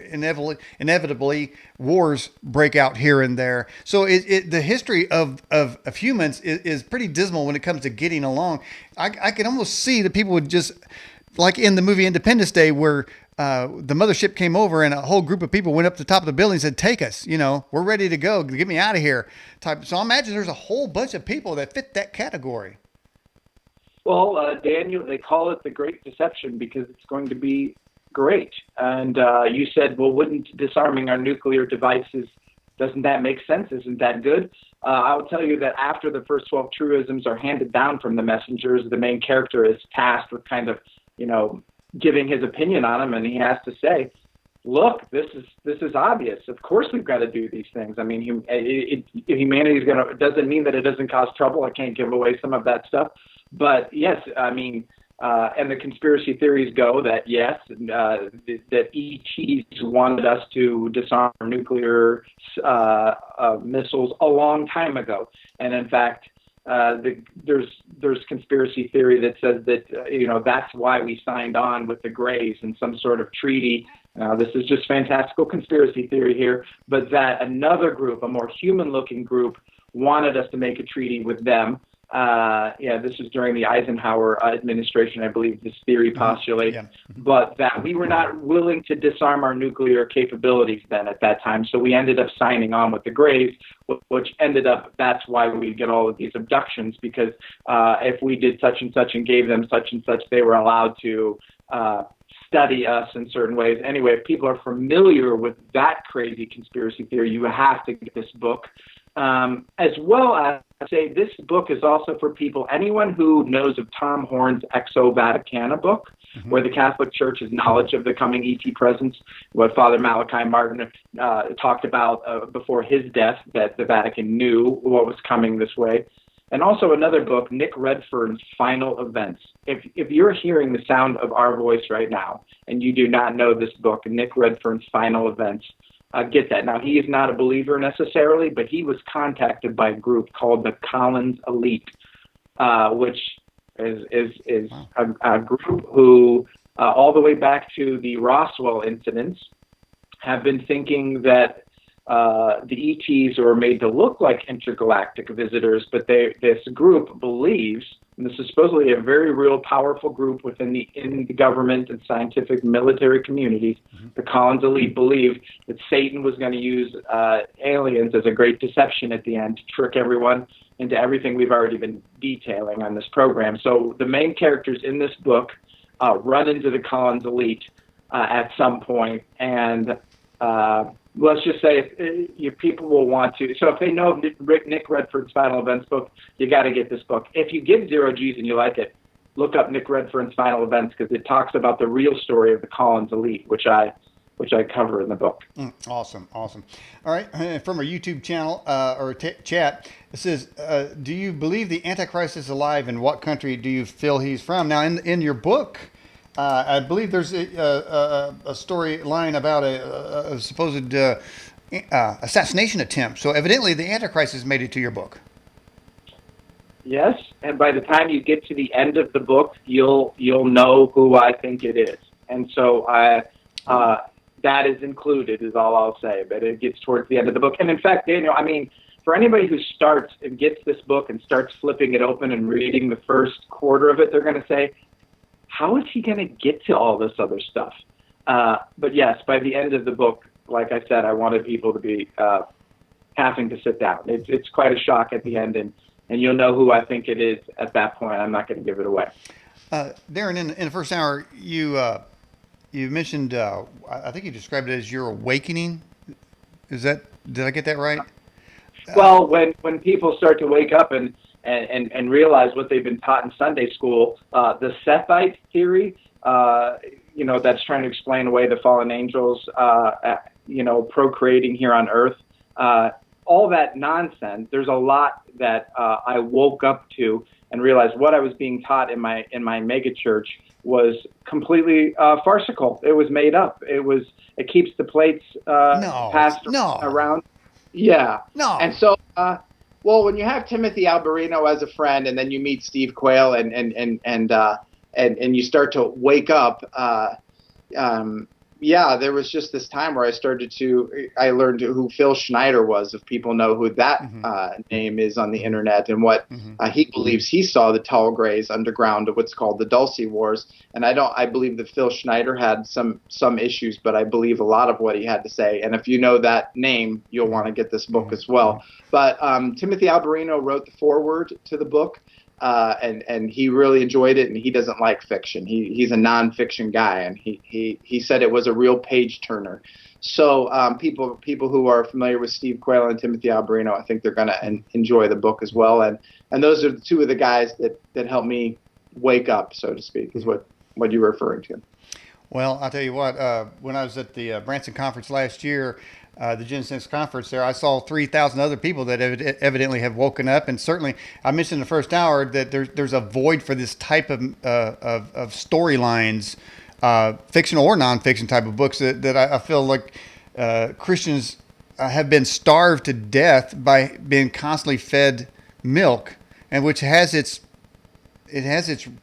inevitably wars break out here and there. So the history of humans is pretty dismal when it comes to getting along. I can almost see that people would just, like in the movie Independence Day, where the mothership came over and a whole group of people went up to the top of the building and said, "Take us, we're ready to go, get me out of here." So I imagine there's a whole bunch of people that fit that category. Well, Daniel, they call it the Great Deception because it's going to be great. And you said, well, wouldn't disarming our nuclear devices, doesn't that make sense? Isn't that good? I'll tell you that after the first 12 truisms are handed down from the messengers, the main character is tasked with kind of, giving his opinion on them, and he has to say, look, this is obvious. Of course we've got to do these things. I mean, humanity is going to, doesn't mean that it doesn't cause trouble. I can't give away some of that stuff. But yes, I mean, and the conspiracy theories go that yes, that ETs wanted us to disarm nuclear missiles a long time ago, and in fact, there's conspiracy theory that says that that's why we signed on with the Greys in some sort of treaty. This is just fantastical conspiracy theory here, but that another group, a more human-looking group, wanted us to make a treaty with them. This was during the Eisenhower administration, I believe this theory postulates, but that we were not willing to disarm our nuclear capabilities then at that time. So we ended up signing on with the Greys, which ended up, that's why we get all of these abductions, because if we did such and such and gave them such and such, they were allowed to study us in certain ways. Anyway, if people are familiar with that crazy conspiracy theory, you have to get this book. As well as say, this book is also for people, anyone who knows of Tom Horn's Exo-Vaticana book, where the Catholic Church's knowledge of the coming ET presence, what Father Malachi Martin talked about before his death, that the Vatican knew what was coming this way. And also another book, Nick Redfern's Final Events. If you're hearing the sound of our voice right now and you do not know this book, Nick Redfern's Final Events, get that. Now, he is not a believer necessarily, but he was contacted by a group called the Collins Elite, which is a group who, all the way back to the Roswell incidents, have been thinking that the ETs were made to look like intergalactic visitors, but this group believes, and this is supposedly a very real, powerful group in the government and scientific military communities, the Collins Elite believed that Satan was going to use aliens as a great deception at the end to trick everyone into everything we've already been detailing on this program. So the main characters in this book run into the Collins Elite at some point, and let's just say if people will want to. So if they know of Nick Redfern's Final Events book, you got to get this book. If you give 0 G's and you like it, look up Nick Redfern's Final Events, because it talks about the real story of the Collins Elite, which I cover in the book. Awesome. All right, from our YouTube channel or chat, it says, do you believe the Antichrist is alive, and what country do you feel he's from? Now, in your book, I believe there's a storyline about a supposed assassination attempt. So evidently the Antichrist has made it to your book. Yes, and by the time you get to the end of the book, you'll know who I think it is. And so that is included, is all I'll say. But it gets towards the end of the book. And in fact, Daniel, I mean, for anybody who starts and gets this book and starts flipping it open and reading the first quarter of it, they're going to say, how is he going to get to all this other stuff? But yes, by the end of the book, like I said, I wanted people to be having to sit down. It's quite a shock at the end, and you'll know who I think it is at that point. I'm not going to give it away. Darren, in the first hour, you mentioned, I think you described it as your awakening. Did I get that right? Well, when people start to wake up and realize what they've been taught in Sunday school, the Sethite theory, that's trying to explain away the fallen angels, procreating here on earth, all that nonsense. There's a lot that I woke up to and realized what I was being taught in my mega church was completely farcical. It was made up. It keeps the plates passed around. Yeah. No. And so, well, when you have Timothy Alberino as a friend, and then you meet Steve Quayle, and you start to wake up, there was just this time where I learned who Phil Schneider was, if people know who that name is on the internet, and what he believes he saw the tall grays underground of what's called the Dulce Wars. And I believe that Phil Schneider had some issues, but I believe a lot of what he had to say. And if you know that name, you'll want to get this book as well. But Timothy Alberino wrote the foreword to the book. And he really enjoyed it, and he doesn't like fiction. He's a nonfiction guy, and he said it was a real page turner. So people who are familiar with Steve Quayle and Timothy Alberino, I think they're going to enjoy the book as well. And those are two of the guys that helped me wake up, so to speak, is what you're referring to. Well, I'll tell you what, when I was at the Branson conference last year, the Genesis conference there, I saw 3,000 other people that evidently have woken up. And certainly, I mentioned in the first hour that there's a void for this type of storylines, fictional or nonfiction type of books that I feel like Christians have been starved to death by being constantly fed milk, and which has its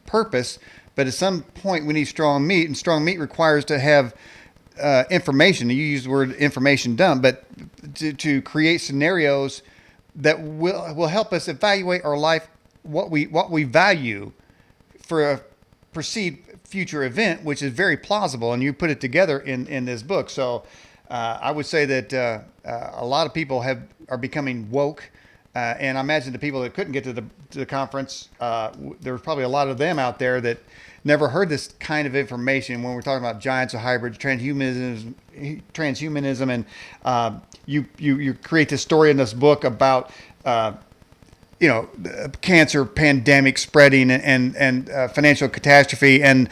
purpose. But at some point, we need strong meat, and strong meat requires to have information. You use the word information dump, but to create scenarios that will help us evaluate our life, what we value for a perceived future event, which is very plausible, and you put it together in this book. So I would say that a lot of people are becoming woke, and I imagine the people that couldn't get to the conference, there's probably a lot of them out there that never heard this kind of information when we're talking about giants or hybrids, transhumanism, and you create this story in this book about cancer pandemic spreading and financial catastrophe and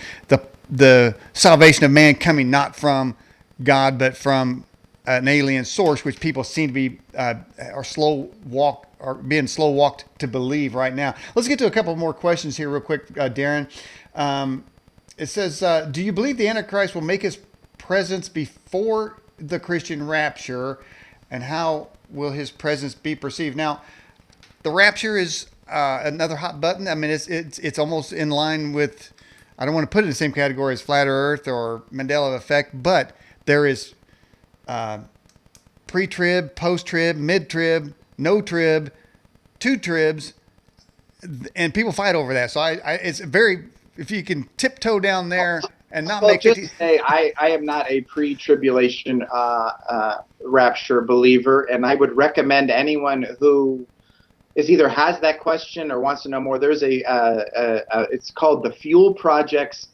the salvation of man coming not from God but from an alien source, which people seem to be being slow walked to believe right now. Let's get to a couple more questions here real quick, Darren. It says, do you believe the Antichrist will make his presence before the Christian rapture, and how will his presence be perceived? Now, the rapture is another hot button. I mean, it's almost in line with, I don't want to put it in the same category as flat Earth or Mandela effect, but there is pre-trib, post-trib, mid-trib, no trib, two tribs, and people fight over that. So it's very, if you can tiptoe down there and not make just it. Say, I am not a pre-tribulation rapture believer, and I would recommend anyone who is either has that question or wants to know more. There's it's called the Fuel Project's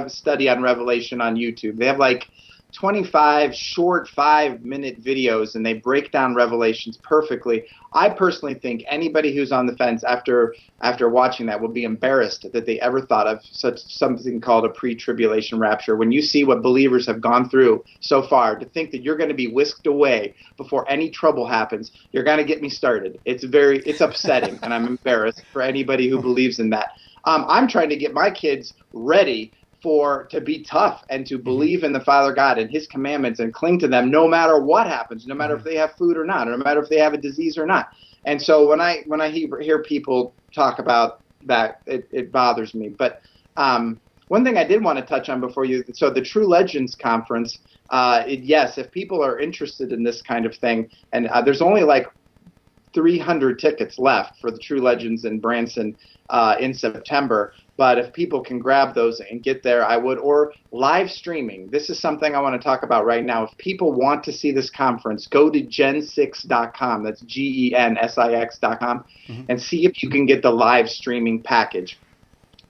study on Revelation on YouTube. They have like 25 short 5-minute videos, and they break down Revelations perfectly. I personally think anybody who's on the fence after watching that will be embarrassed that they ever thought of something called a pre-tribulation rapture. When you see what believers have gone through so far, to think that you're going to be whisked away before any trouble happens, you're going to get me started. It's upsetting, and I'm embarrassed for anybody who believes in that. I'm trying to get my kids ready to be tough and to believe in the Father God and His commandments and cling to them no matter what happens, no matter if they have food or not, or no matter if they have a disease or not. And so when I hear people talk about that, it bothers me. But one thing I did want to touch on before so the True Legends Conference, yes, if people are interested in this kind of thing, and there's only like 300 tickets left for the True Legends in Branson in September. But if people can grab those and get there, I would. Or live streaming. This is something I want to talk about right now. If people want to see this conference, go to gen6.com. That's GENSIX.com, and see if you can get the live streaming package.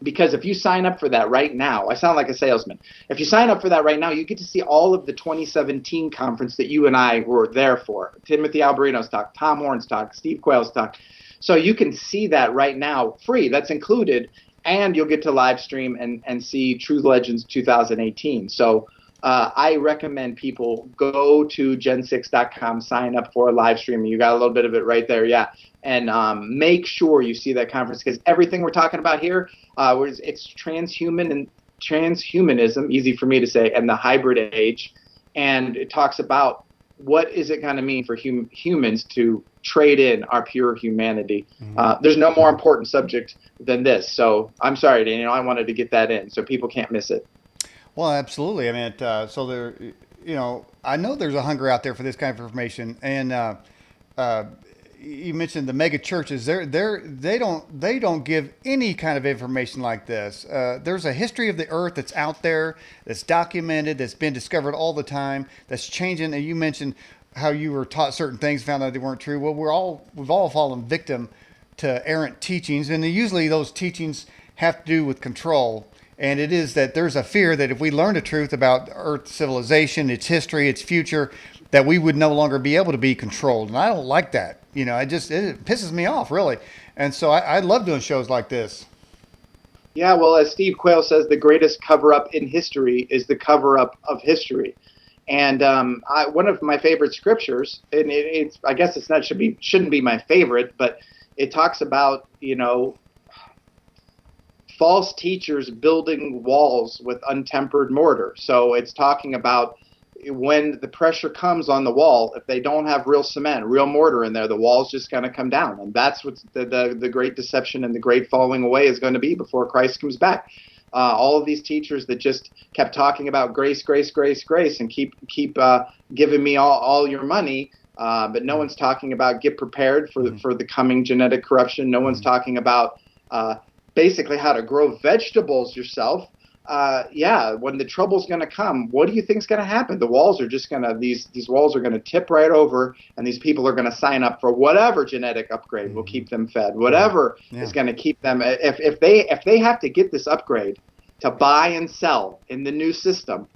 Because if you sign up for that right now, I sound like a salesman. If you sign up for that right now, you get to see all of the 2017 conference that you and I were there for. Timothy Alberino's talk, Tom Horn's talk, Steve Quayle's talk. So you can see that right now, free. That's included. And you'll get to live stream and see True Legends 2018. So I recommend people go to gen6.com, sign up for a live stream. You got a little bit of it right there, yeah. And make sure you see that conference, because everything we're talking about here, it's transhumanism, easy for me to say, and the hybrid age. And it talks about what is it going to mean for humans to trade in our pure humanity. There's no more important subject than this. So I'm sorry, Daniel, I wanted to get that in so people can't miss it. Well, absolutely. I mean, so there, I know there's a hunger out there for this kind of information. And you mentioned the mega churches. They don't give any kind of information like this. There's a history of the earth that's out there, that's documented, that's been discovered all the time, that's changing. And you mentioned how you were taught certain things, found out they weren't true. Well, we've all fallen victim to errant teachings, and usually those teachings have to do with control. And it is that there's a fear that if we learn the truth about Earth civilization, its history, its future, that we would no longer be able to be controlled. And I don't like that. It pisses me off, really. And so I love doing shows like this. Yeah, well, as Steve Quayle says, the greatest cover-up in history is the cover-up of history. And one of my favorite scriptures, and I guess shouldn't be my favorite, but it talks about, false teachers building walls with untempered mortar. So it's talking about when the pressure comes on the wall, if they don't have real cement, real mortar in there, the wall's just going to come down. And that's what the great deception and the great falling away is going to be before Christ comes back. All of these teachers that just kept talking about grace, grace, grace, grace, and keep giving me all your money, but no one's talking about get prepared for the coming genetic corruption. No one's talking about basically how to grow vegetables yourself. When the trouble's going to come, what do you think's going to happen? The walls are just going to these walls are going to tip right over, and these people are going to sign up for whatever genetic upgrade will keep them fed, whatever is going to keep them. If they have to get this upgrade, to buy and sell in the new system,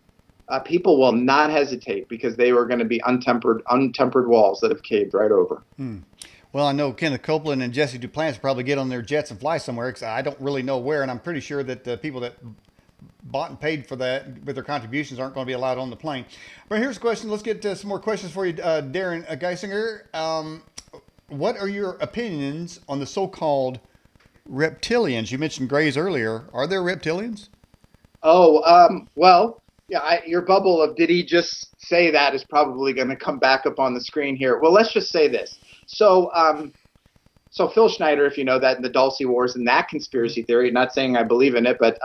people will not hesitate because they were going to be untempered walls that have caved right over. Well, I know Kenneth Copeland and Jesse Duplantis probably get on their jets and fly somewhere, because I don't really know where, and I'm pretty sure that the people that bought and paid for that with their contributions aren't going to be allowed on the plane. But here's a question. Let's get some more questions for you, Darren Geisinger. What are your opinions on the so-called reptilians? You mentioned Greys earlier. Are there reptilians? Well, yeah, your bubble of did he just say that is probably going to come back up on the screen here. Well, let's just say this. So Phil Schneider, if you know that, in the Dulce Wars and that conspiracy theory, not saying I believe in it, but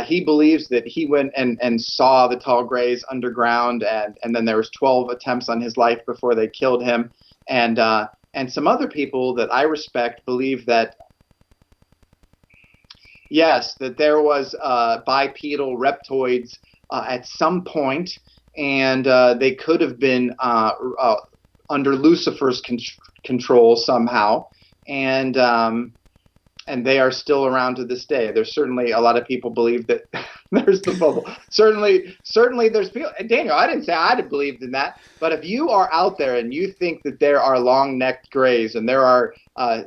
he believes that he went and saw the tall Greys underground, and then there was 12 attempts on his life before they killed him. And some other people that I respect believe that, yes, that there was bipedal reptoids at some point, and they could have been under Lucifer's control somehow, and they are still around to this day. There's certainly a lot of people believe that. There's the bubble. Certainly there's people. Daniel, I didn't say I'd believed in that, but if you are out there and you think that there are long-necked Greys and there are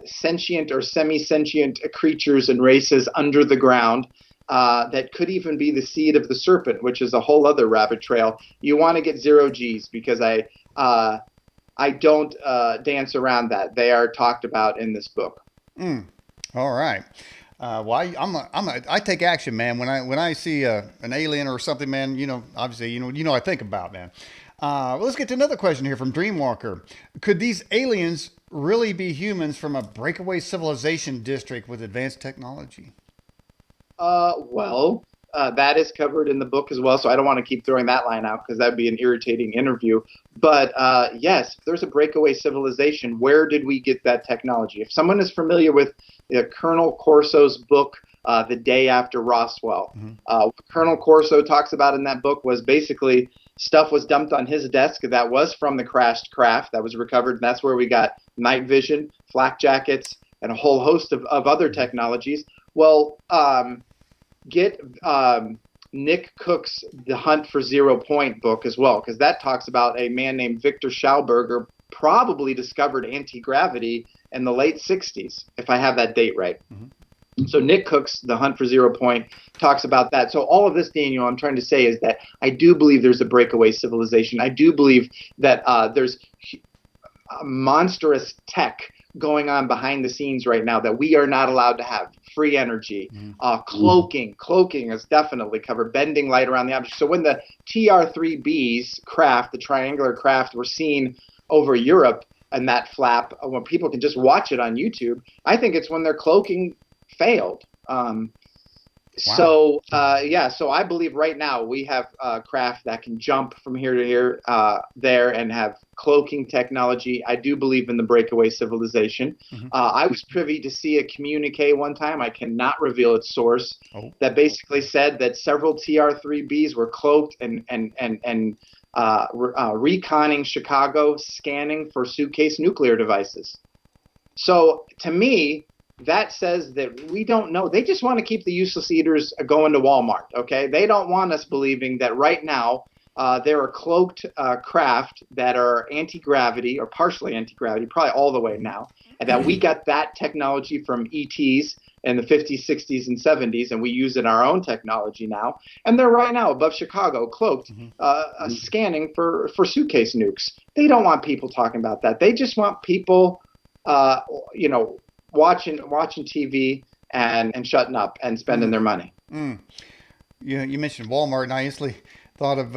sentient or semi-sentient creatures and races under the ground that could even be the seed of the serpent, which is a whole other rabbit trail, you want to get 0 G's, because I don't dance around that. They are talked about in this book. All right. Well, I take action, man. When I see an alien or something, man, obviously, I think about, man. Well, let's get to another question here from Dreamwalker. Could these aliens really be humans from a breakaway civilization district with advanced technology? Well, that is covered in the book as well, so I don't want to keep throwing that line out because that would be an irritating interview. But yes, if there's a breakaway civilization, where did we get that technology? If someone is familiar with Colonel Corso's book, The Day After Roswell, what Colonel Corso talks about in that book was basically stuff was dumped on his desk that was from the crashed craft that was recovered, and that's where we got night vision, flak jackets, and a whole host of other technologies. Well, get Nick Cook's The Hunt for 0 Point book as well, because that talks about a man named Victor Schauberger probably discovered anti-gravity in the late 60s, if I have that date right. So Nick Cook's The Hunt for 0 Point talks about that. So all of this, Daniel, I'm trying to say is that I do believe there's a breakaway civilization. I do believe that there's monstrous tech going on behind the scenes right now that we are not allowed to have. Free energy, cloaking is definitely covered, bending light around the object. So when the TR-3B's craft, the triangular craft, were seen over Europe and that flap, when people can just watch it on YouTube, I think it's when their cloaking failed. So I believe right now we have craft that can jump from here to here, there, and have cloaking technology. I do believe in the breakaway civilization. I was privy to see a communique one time, I cannot reveal its source, that basically said that several TR-3Bs were cloaked and reconning Chicago, scanning for suitcase nuclear devices. So to me, that says that we don't know. They just want to keep the useless eaters going to Walmart, okay? They don't want us believing that right now there are cloaked craft that are anti-gravity or partially anti-gravity, probably all the way now, and that we got that technology from ETs in the 50s, 60s, and 70s, and we use it in our own technology now. And they're right now above Chicago, cloaked, scanning for suitcase nukes. They don't want people talking about that. They just want people, watching TV and shutting up and spending their money. You mentioned Walmart, and I instantly thought of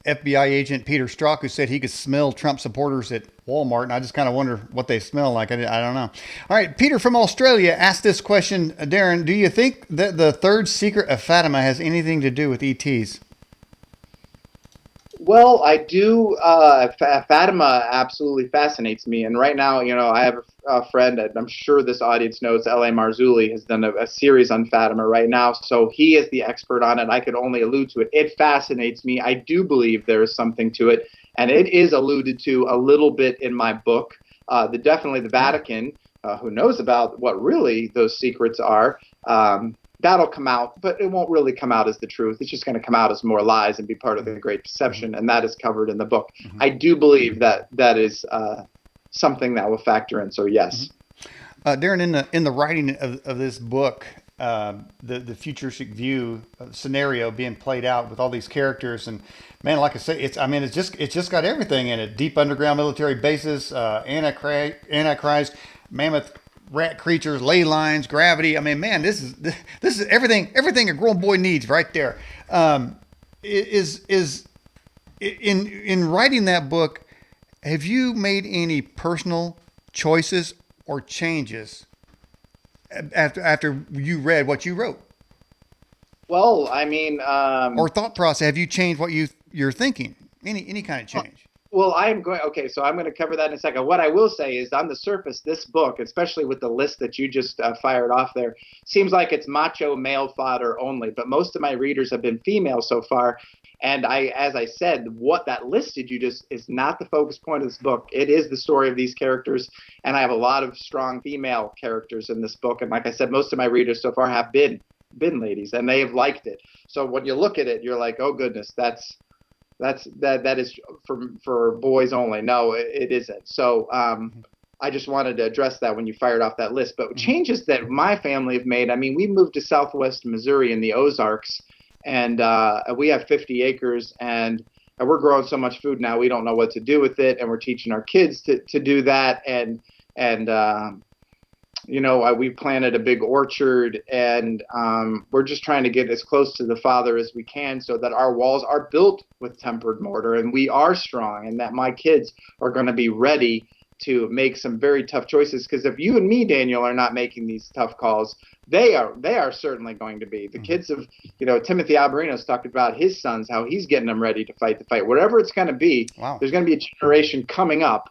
FBI agent Peter Strzok, who said he could smell Trump supporters at Walmart, and I just kind of wonder what they smell like. I don't know. All right, Peter from Australia asked this question. Darren, do you think that the third secret of Fatima has anything to do with ETs? Well, I do. Fatima absolutely fascinates me. And right now, I have a friend, and I'm sure this audience knows, L.A. Marzulli has done a series on Fatima right now. So he is the expert on it. I could only allude to it. It fascinates me. I do believe there is something to it. And it is alluded to a little bit in my book. Definitely the Vatican, who knows about what really those secrets are, that'll come out, but it won't really come out as the truth. It's just going to come out as more lies and be part of the Great Deception, and that is covered in the book. I do believe that that is something that will factor in. So yes. Darren, in the writing of this book, the futuristic view scenario being played out with all these characters, and man, like I say, it's just got everything in it: deep underground military bases, Antichrist, mammoth rat creatures, ley lines, gravity. I mean, man, this is everything a grown boy needs right there. Is in writing that book, have you made any personal choices or changes after you read what you wrote? Well, I mean, or thought process, have you changed what you're thinking? Any kind of change? Well, okay, so I'm going to cover that in a second. What I will say is, on the surface, this book, especially with the list that you just fired off there, seems like it's macho male fodder only, but most of my readers have been female so far. And as I said, what that listed you just is not the focus point of this book. It is the story of these characters, and I have a lot of strong female characters in this book. And like I said, most of my readers so far have been ladies, and they have liked it. So when you look at it, you're like, oh goodness, that is for boys only. No, it isn't. So I just wanted to address that when you fired off that list. But changes that my family have made, I mean, we moved to Southwest Missouri in the Ozarks, and we have 50 acres, and we're growing so much food now we don't know what to do with it, and we're teaching our kids to do that, and we planted a big orchard, and we're just trying to get as close to the Father as we can so that our walls are built with tempered mortar, and we are strong, and that my kids are going to be ready to make some very tough choices. Because if you and me, Daniel, are not making these tough calls, they are certainly going to be. The kids of, Timothy Alberino's talked about his sons, how he's getting them ready to fight the fight. Whatever it's going to be, wow. There's going to be a generation coming up.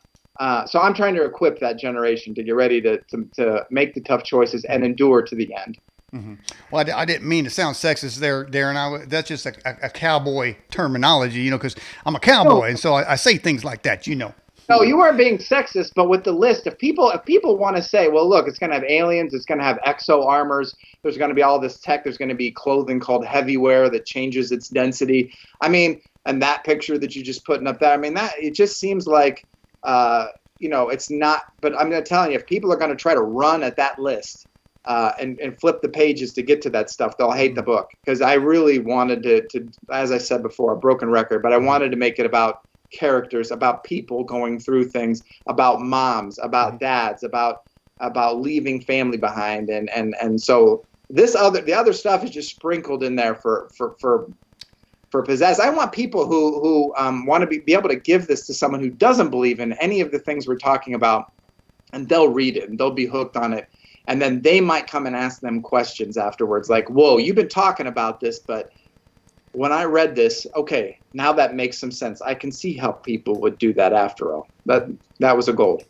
So I'm trying to equip that generation to get ready to make the tough choices and endure to the end. Mm-hmm. Well, I didn't mean to sound sexist there, Darren. That's just a cowboy terminology, because I'm a cowboy, and so I say things like that, No, you weren't being sexist, but with the list, if people want to say, well, look, it's going to have aliens, it's going to have exo armors, there's going to be all this tech, there's going to be clothing called heavyware that changes its density. I mean, and that picture that you just putting up there, I mean, that it just seems like, it's not. But I'm going to tell you, if people are going to try to run at that list and flip the pages to get to that stuff, they'll hate the book, because I really wanted to, as I said before, a broken record, but I wanted to make it about characters, about people going through things, about moms, about dads, about leaving family behind, and so the other stuff is just sprinkled in there for pizzazz. I want people who want to be able to give this to someone who doesn't believe in any of the things we're talking about, and they'll read it and they'll be hooked on it, and then they might come and ask them questions afterwards, like, "Whoa, you've been talking about this, but when I read this, okay, now that makes some sense. I can see how people would do that after all." That was a goal.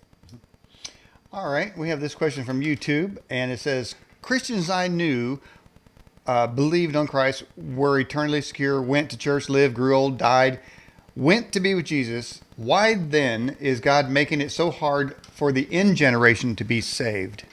All right. We have this question from YouTube, and it says, Christians I knew believed on Christ, were eternally secure, went to church, lived, grew old, died, went to be with Jesus. Why then is God making it so hard for the end generation to be saved?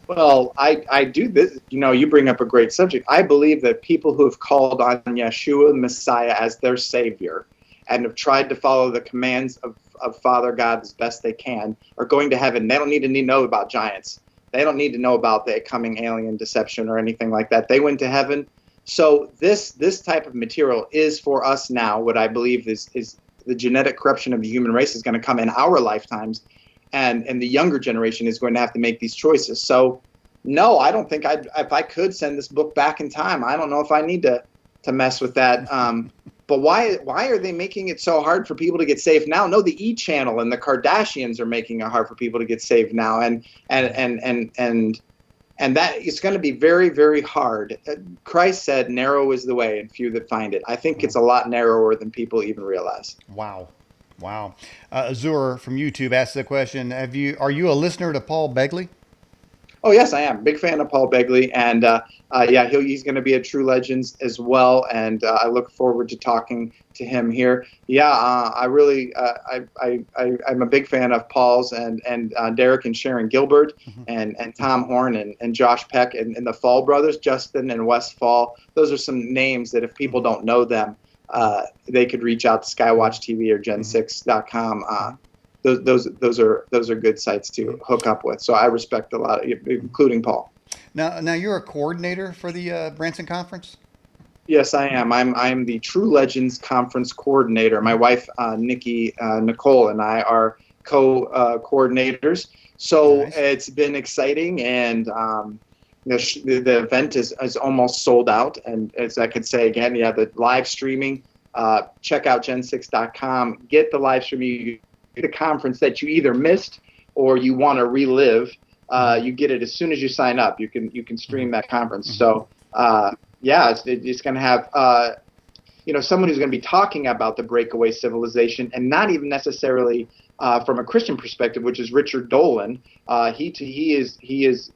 Well, I do this. You bring up a great subject. I believe that people who have called on Yeshua, the Messiah, as their Savior and have tried to follow the commands of Father God as best they can are going to heaven. They don't need to know about giants. They don't need to know about the coming alien deception or anything like that. They went to heaven. So this type of material is for us now. What I believe is the genetic corruption of the human race is going to come in our lifetimes. And the younger generation is going to have to make these choices. So, no, I don't think if I could send this book back in time, I don't know if I need to mess with that. But why are they making it so hard for people to get saved now? No, the E! Channel and the Kardashians are making it hard for people to get saved now, and that it's going to be very, very hard. Christ said, "Narrow is the way, and few that find it." I think it's a lot narrower than people even realize. Wow. Azur from YouTube asked the question: are you a listener to Paul Begley? Oh yes, I am big fan of Paul Begley, and yeah, he's going to be at True Legends as well, and I look forward to talking to him here. Yeah, I really, I'm a big fan of Paul's and Derek and Sharon Gilbert and Tom Horn and Josh Peck and the Fall brothers, Justin and Wes Fall. Those are some names that if people don't know them, they could reach out to Skywatch TV or Gen6.com. Those are good sites to hook up with. So I respect a lot, including Paul. Now you're a coordinator for the Branson Conference? Yes, I am. I'm the True Legends Conference coordinator. My wife, Nikki Nicole, and I are co-coordinators. So Nice. It's been exciting, and the event is almost sold out. And as I could say again, yeah, the live streaming. Check out Gen6.com. Get the live streaming. The conference that you either missed or you want to relive. You get it as soon as you sign up. You can stream that conference. So yeah, it's going to have someone who's going to be talking about the breakaway civilization, and not even necessarily from a Christian perspective, which is Richard Dolan. He is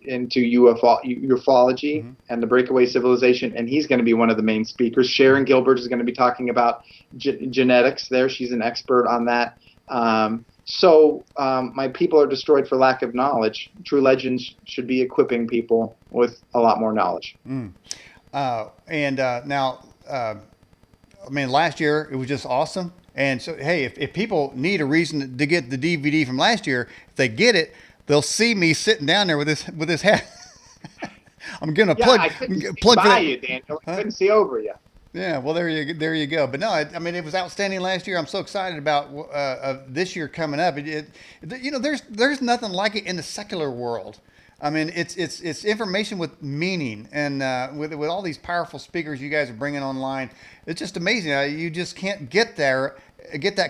into ufology and the breakaway civilization, and he's going to be one of the main speakers. Sharon Gilbert is going to be talking about genetics. She's an expert on that. My people are destroyed for lack of knowledge. True Legends should be equipping people with a lot more knowledge. Now, I mean, last year it was just awesome. And so, hey, if people need a reason to get the DVD from last year, if they get it, they'll see me sitting down there with this hat. I'm gonna I couldn't see by you, Daniel. I couldn't see over you. Yeah, well, there you go. But no, I mean, it was outstanding last year. I'm so excited about this year coming up. There's nothing like it in the secular world. I mean, it's information with meaning, and with all these powerful speakers you guys are bringing online, it's just amazing. You just can't get that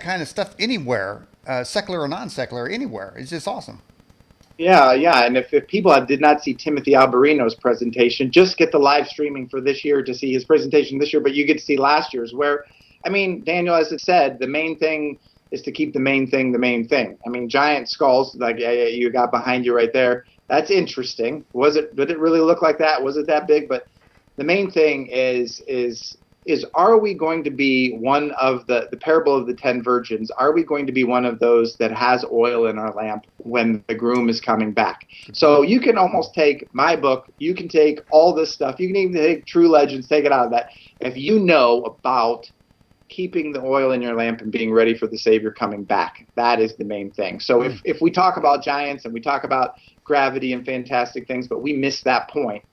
kind of stuff anywhere, secular or non-secular, anywhere. It's just awesome. Yeah, and if people did not see Timothy Alberino's presentation, just get the live streaming for this year to see his presentation this year, but you get to see last year's where, I mean, Daniel, as it said, the main thing is to keep the main thing the main thing. I mean, giant skulls, like you got behind you right there, that's interesting. Did it really look like that? Was it that big? But the main thing is are we going to be one of the parable of the 10 virgins? Are we going to be one of those that has oil in our lamp when the groom is coming back? So you can almost take my book, you can take all this stuff, you can even take True Legends, take it out of that. If you know about keeping the oil in your lamp and being ready for the Savior coming back, that is the main thing. So if we talk about giants and we talk about gravity and fantastic things, but we miss that point,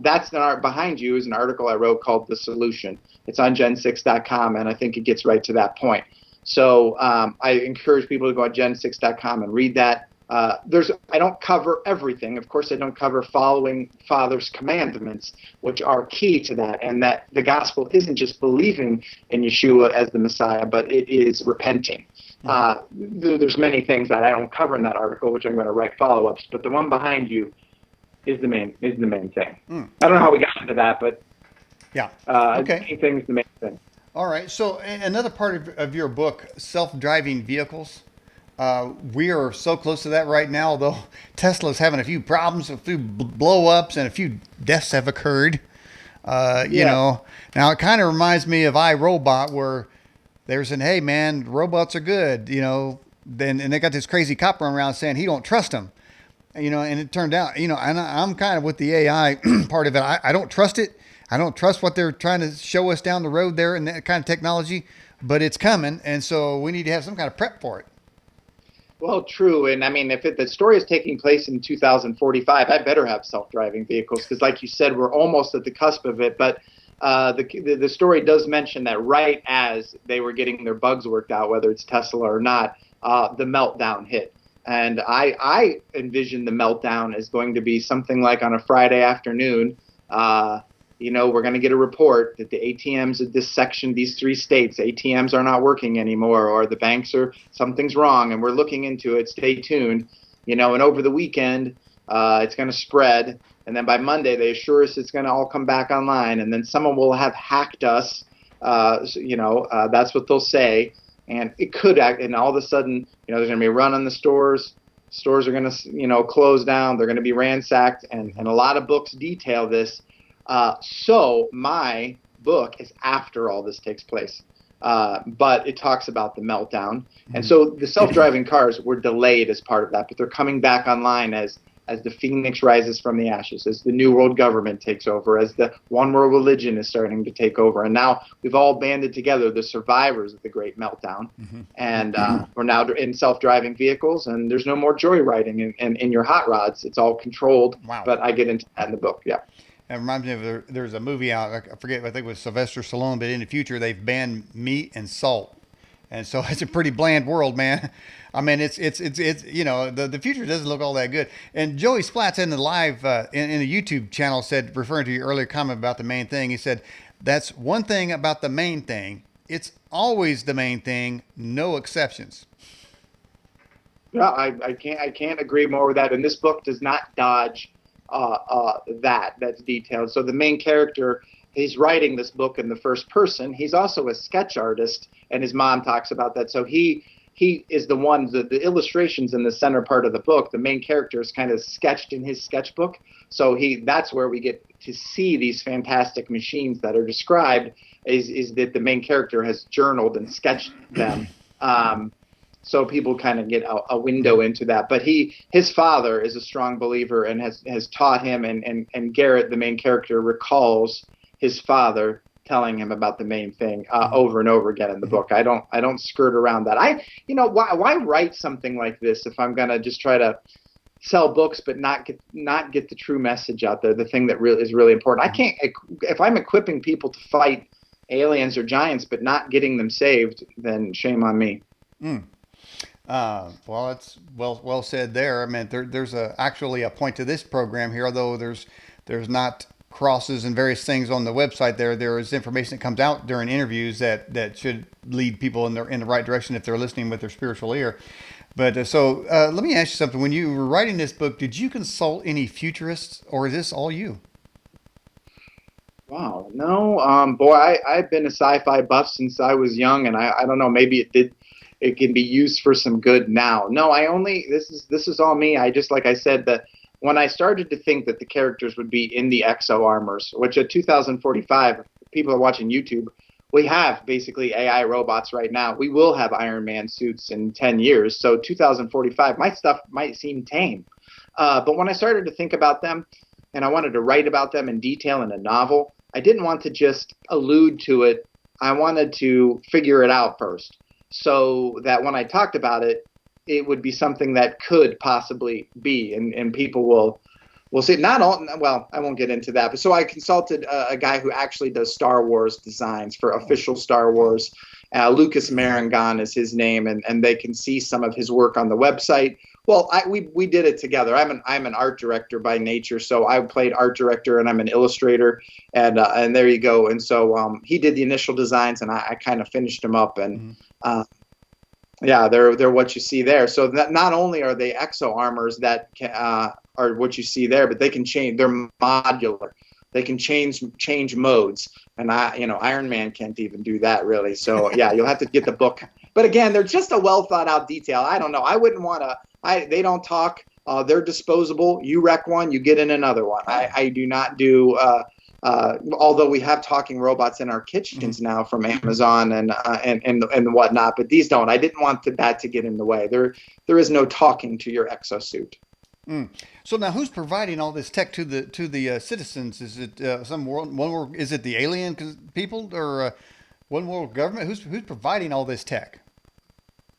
that's behind you is an article I wrote called The Solution. It's on Gen6.com, and I think it gets right to that point. So I encourage people to go on Gen6.com and read that. I don't cover everything. Of course, I don't cover following Father's commandments, which are key to that, and that the gospel isn't just believing in Yeshua as the Messiah, but it is repenting. There's many things that I don't cover in that article, which I'm going to write follow-ups, but the one behind you is the main thing. I don't know how we got into that, but yeah, okay. The main thing is the main thing. All right. So another part of your book, self-driving vehicles. We are so close to that right now, although Tesla's having a few problems, a few blow-ups, and a few deaths have occurred. You know, now it kind of reminds me of iRobot, where they're saying, "Hey, man, robots are good," you know. And they got this crazy cop running around saying he don't trust them. You know, and it turned out, you know, and I'm kind of with the AI part of it. I don't trust it. I don't trust what they're trying to show us down the road there and that kind of technology, but it's coming. And so we need to have some kind of prep for it. Well, true. And I mean, if the story is taking place in 2045, I better have self-driving vehicles because, like you said, we're almost at the cusp of it. But the story does mention that right as they were getting their bugs worked out, whether it's Tesla or not, the meltdown hit. And I envision the meltdown as going to be something like on a Friday afternoon. You know, we're going to get a report that the ATMs of this section, these 3 states, ATMs are not working anymore, or the banks something's wrong, and we're looking into it. Stay tuned. You know, and over the weekend, it's going to spread. And then by Monday, they assure us it's going to all come back online. And then someone will have hacked us. You know, that's what they'll say. And it could act, and all of a sudden, you know, there's going to be a run on the stores. Stores are going to, close down. They're going to be ransacked, and a lot of books detail this. So my book is after all this takes place, but it talks about the meltdown. And so the self-driving cars were delayed as part of that, but they're coming back online as the phoenix rises from the ashes, as the new world government takes over, as the one world religion is starting to take over. And now we've all banded together, the survivors of the great meltdown. And we're now in self-driving vehicles, and there's no more joyriding in your hot rods. It's all controlled. Wow. But I get into that in the book. Yeah. It reminds me of there's a movie out, I forget, I think it was Sylvester Stallone, but in the future they've banned meat and salt. And so it's a pretty bland world, man. I mean, it's the future doesn't look all that good. And Joey Splats in the live, in the YouTube channel said, referring to your earlier comment about the main thing, he said, that's one thing about the main thing. It's always the main thing, no exceptions. Yeah, I can't agree more with that. And this book does not dodge that's detailed. So the main character, he's writing this book in the first person. He's also a sketch artist, and his mom talks about that. So he is the one, the illustrations in the center part of the book, the main character is kind of sketched in his sketchbook. So that's where we get to see these fantastic machines that are described, is that the main character has journaled and sketched them. So people kind of get a window into that. But his father is a strong believer and has taught him, and Garrett, the main character, recalls his father telling him about the main thing over and over again in the book. I don't skirt around that. Why write something like this if I'm gonna just try to sell books but not get the true message out there, the thing that really is really important. I can't, if I'm equipping people to fight aliens or giants but not getting them saved, then shame on me. Well, it's well said there. I mean, there's actually a point to this program here, although there's not crosses and various things on the website. There is information that comes out during interviews that should lead people in the right direction if they're listening with their spiritual ear. But so let me ask you something. When you were writing this book, did you consult any futurists, or is this all you? Wow, no, boy, I've been a sci-fi buff since I was young, and I don't know, maybe it can be used for some good now. No, this is all me. Like I said, that when I started to think that the characters would be in the exo armors, which at 2045, people are watching YouTube, we have basically AI robots right now. We will have Iron Man suits in 10 years. So 2045, my stuff might seem tame. But when I started to think about them, and I wanted to write about them in detail in a novel, I didn't want to just allude to it. I wanted to figure it out first, so that when I talked about it, it would be something that could possibly be, and people will see. Not all, well, I won't get into that. But so I consulted a guy who actually does Star Wars designs for official Star Wars. Lucas Marangon is his name, and they can see some of his work on the website. Well, we did it together. I'm an art director by nature, so I played art director, and I'm an illustrator, and there you go. And so he did the initial designs, and I kind of finished them up, and yeah, they're what you see there. So not only are they exo armors that are what you see there, but they can change. They're modular. They can change modes, and Iron Man can't even do that really. So yeah, you'll have to get the book. But again, they're just a well thought out detail. I don't know. I wouldn't want to. They don't talk. They're disposable. You wrek one, you get in another one. I do not do. Although we have talking robots in our kitchens now from Amazon and whatnot, but these don't. I didn't want that to get in the way. There is no talking to your exosuit. So now, who's providing all this tech to the citizens? Is it some one world? Is it the alien people or one world government? Who's providing all this tech?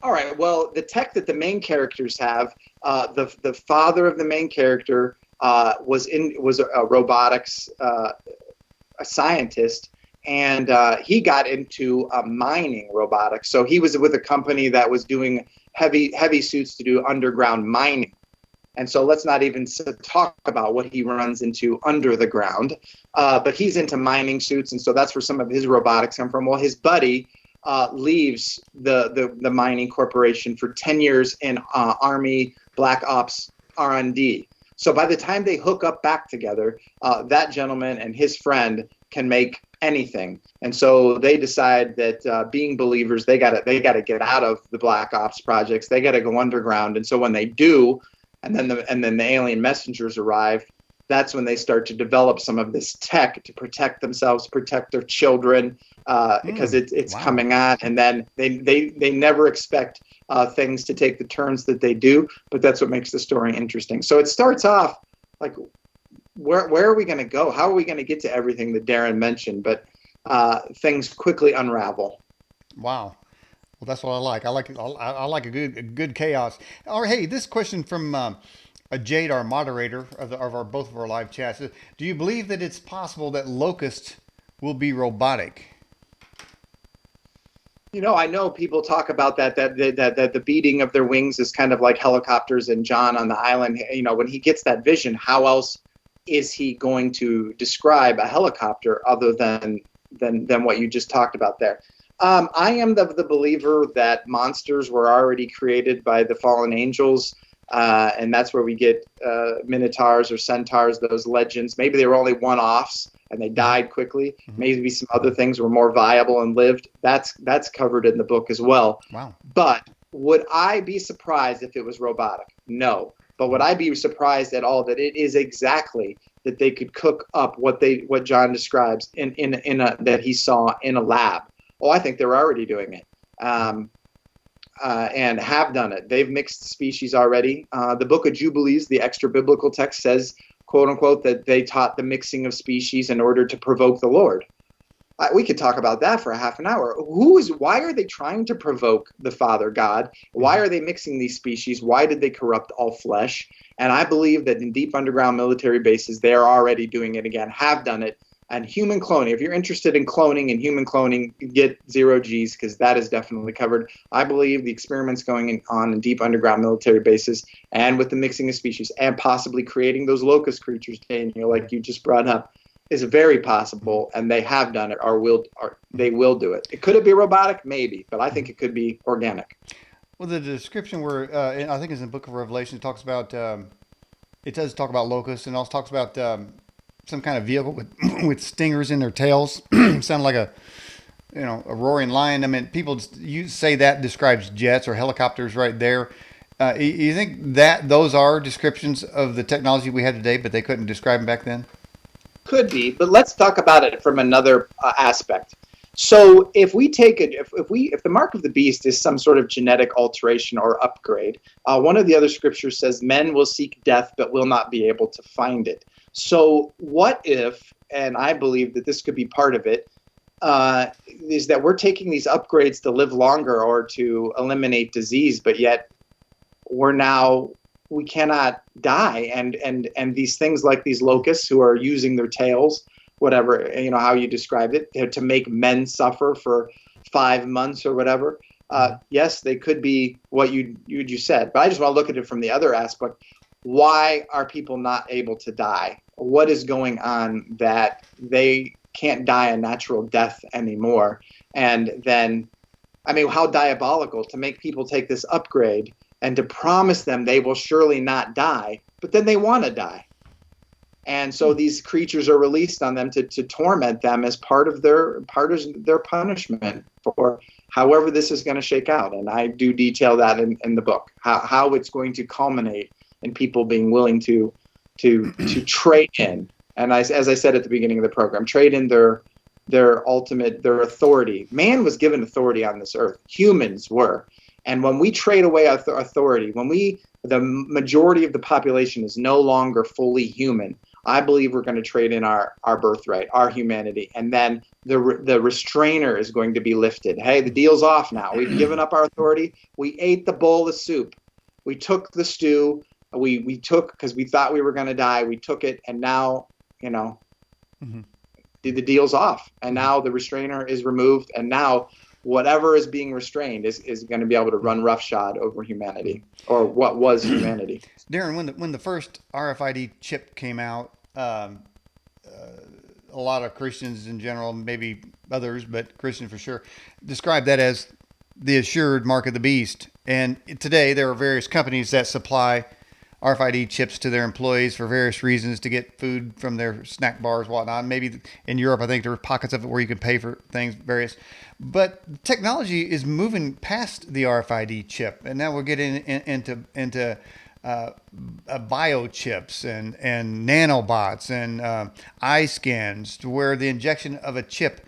All right. Well, the tech that the main characters have, the father of the main character was a robotics a scientist, and he got into mining robotics. So he was with a company that was doing heavy suits to do underground mining. And so let's not even talk about what he runs into under the ground. But he's into mining suits, and so that's where some of his robotics come from. Well, his buddy leaves the mining corporation for 10 years in Army Black Ops R&D. So by the time they hook up back together, that gentleman and his friend can make anything. And so they decide that being believers, they gotta get out of the black ops projects. They gotta go underground. And so when they do, and then the alien messengers arrive, that's when they start to develop some of this tech to protect themselves, protect their children, because it's coming on. And then they never expect things to take the turns that they do, but that's what makes the story interesting. So it starts off like, where are we going to go? How are we going to get to everything that Darren mentioned? But things quickly unravel. Wow. Well, that's what I like. I like a good chaos. Or hey, this question from Jade, our moderator of our both of our live chats. Do you believe that it's possible that Locusts will be robotic? I know people talk about that the beating of their wings is kind of like helicopters and John on the island. When he gets that vision, how else is he going to describe a helicopter other than what you just talked about there? I am the believer that monsters were already created by the fallen angels, and that's where we get minotaurs or centaurs, those legends. Maybe they were only one-offs and they died quickly. Mm-hmm. Maybe some other things were more viable and lived. That's covered in the book as well. Wow. But would I be surprised if it was robotic? No. But would I be surprised at all that it is exactly that they could cook up what John describes in that he saw in a lab? Oh, I think they're already doing it, and have done it. They've mixed species already. The Book of Jubilees, the extra biblical text, says, quote unquote, that they taught the mixing of species in order to provoke the Lord. We could talk about that for a half an hour. Why are they trying to provoke the Father God? Why are they mixing these species? Why did they corrupt all flesh? And I believe that in deep underground military bases, they are already doing it again, have done it. And human cloning, if you're interested in cloning and human cloning, get 0Gs, because that is definitely covered. I believe the experiments going on in deep underground military bases and with the mixing of species and possibly creating those locust creatures, Daniel, like you just brought up, is very possible, and they have done it, or they will do it. Could it be robotic? Maybe, but I think it could be organic. Well, the description where I think it's in the Book of Revelation, it talks about it does talk about locusts, and also talks about some kind of vehicle with stingers in their tails. Sound like a roaring lion. I mean, people say that describes jets or helicopters right there. You think that those are descriptions of the technology we have today, but they couldn't describe them back then? Could be, but let's talk about it from another aspect. So if the mark of the beast is some sort of genetic alteration or upgrade, one of the other scriptures says men will seek death but will not be able to find it. So what if, and I believe that this could be part of it, is that we're taking these upgrades to live longer or to eliminate disease, but yet we cannot die, and these things like these locusts who are using their tails, whatever, how you described it, to make men suffer for 5 months or whatever. Yes, they could be what you said, but I just want to look at it from the other aspect. Why are people not able to die? What is going on that they can't die a natural death anymore? And then, how diabolical to make people take this upgrade and to promise them they will surely not die, but then they want to die. And so these creatures are released on them to torment them as part of their punishment for however this is going to shake out. And I do detail that in the book, how it's going to culminate in people being willing to trade in. And as I said at the beginning of the program, trade in their authority. Man was given authority on this earth. Humans were. And when we trade away our authority, the majority of the population is no longer fully human, I believe we're going to trade in our birthright, our humanity. And then the restrainer is going to be lifted. Hey, the deal's off now. We've given up our authority. We ate the bowl of soup. We took the stew. We took, because we thought we were going to die. We took it. And now, the deal's off. And now the restrainer is removed. And now whatever is being restrained is going to be able to run roughshod over humanity, or what was humanity. Darren, when the first RFID chip came out, a lot of Christians in general, maybe others, but Christians for sure, described that as the assured mark of the beast. And today there are various companies that supply RFID chips to their employees for various reasons, to get food from their snack bars, whatnot. Maybe in Europe, I think there are pockets of it where you can pay for things, various. But technology is moving past the RFID chip, and now we're getting into biochips and nanobots and eye scans, to where the injection of a chip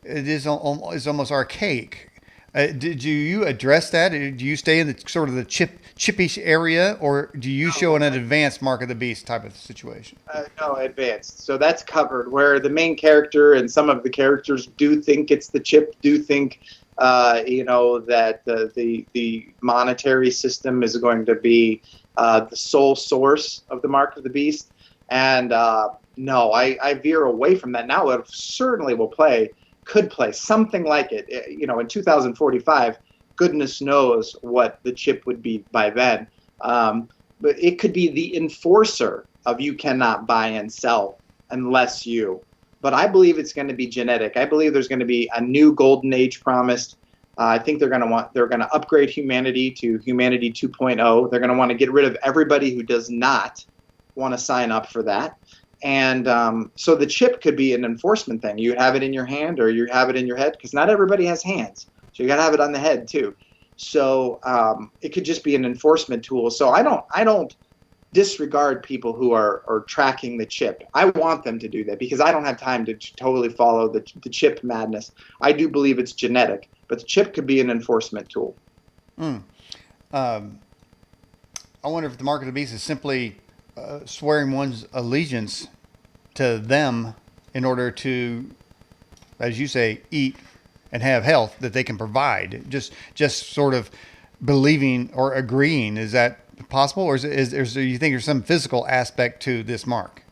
is almost archaic. Did you address that? Do you stay in the sort of the chippish area, or do you show an advanced mark of the beast type of situation? No, advanced. So that's covered. Where the main character and some of the characters do think it's the chip, do think, that the monetary system is going to be the sole source of the mark of the beast. And no, I veer away from that. Now it certainly could play something like it. In 2045, goodness knows what the chip would be by then. But it could be the enforcer of you cannot buy and sell unless you. But I believe it's going to be genetic. I believe there's going to be a new golden age promised. I think they're going to upgrade humanity to humanity 2.0. They're going to want to get rid of everybody who does not want to sign up for that. And so the chip could be an enforcement thing. You have it in your hand or you have it in your head, because not everybody has hands. So you got to have it on the head too. So it could just be an enforcement tool. So I don't disregard people who are tracking the chip. I want them to do that because I don't have time to totally follow the chip madness. I do believe it's genetic, but the chip could be an enforcement tool. I wonder if the mark of the beast is simply swearing one's allegiance to them in order to, as you say, eat and have health that they can provide. Just sort of believing or agreeing. Is that possible, or is you think there's some physical aspect to this mark?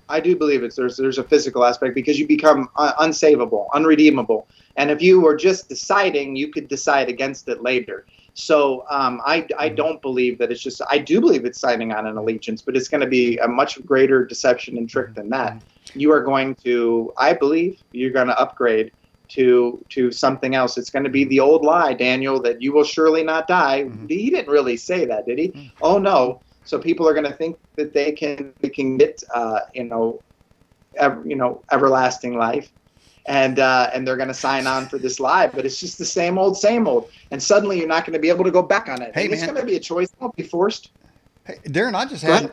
I do believe there's a physical aspect, because you become unsavable, unredeemable, and if you were just deciding, you could decide against it later. So I don't believe that it's just. I do believe it's signing on an allegiance, but it's going to be a much greater deception and trick than that. You are going to, I believe, you're going to upgrade to something else. It's going to be the old lie, Daniel, that you will surely not die. He didn't really say that, did he? Oh no. So people are going to think that they can get everlasting life. And they're going to sign on for this lie, but it's just the same old, and suddenly you're not going to be able to go back on it. Hey, it's going to be a choice; it won't be forced. Hey, Darren,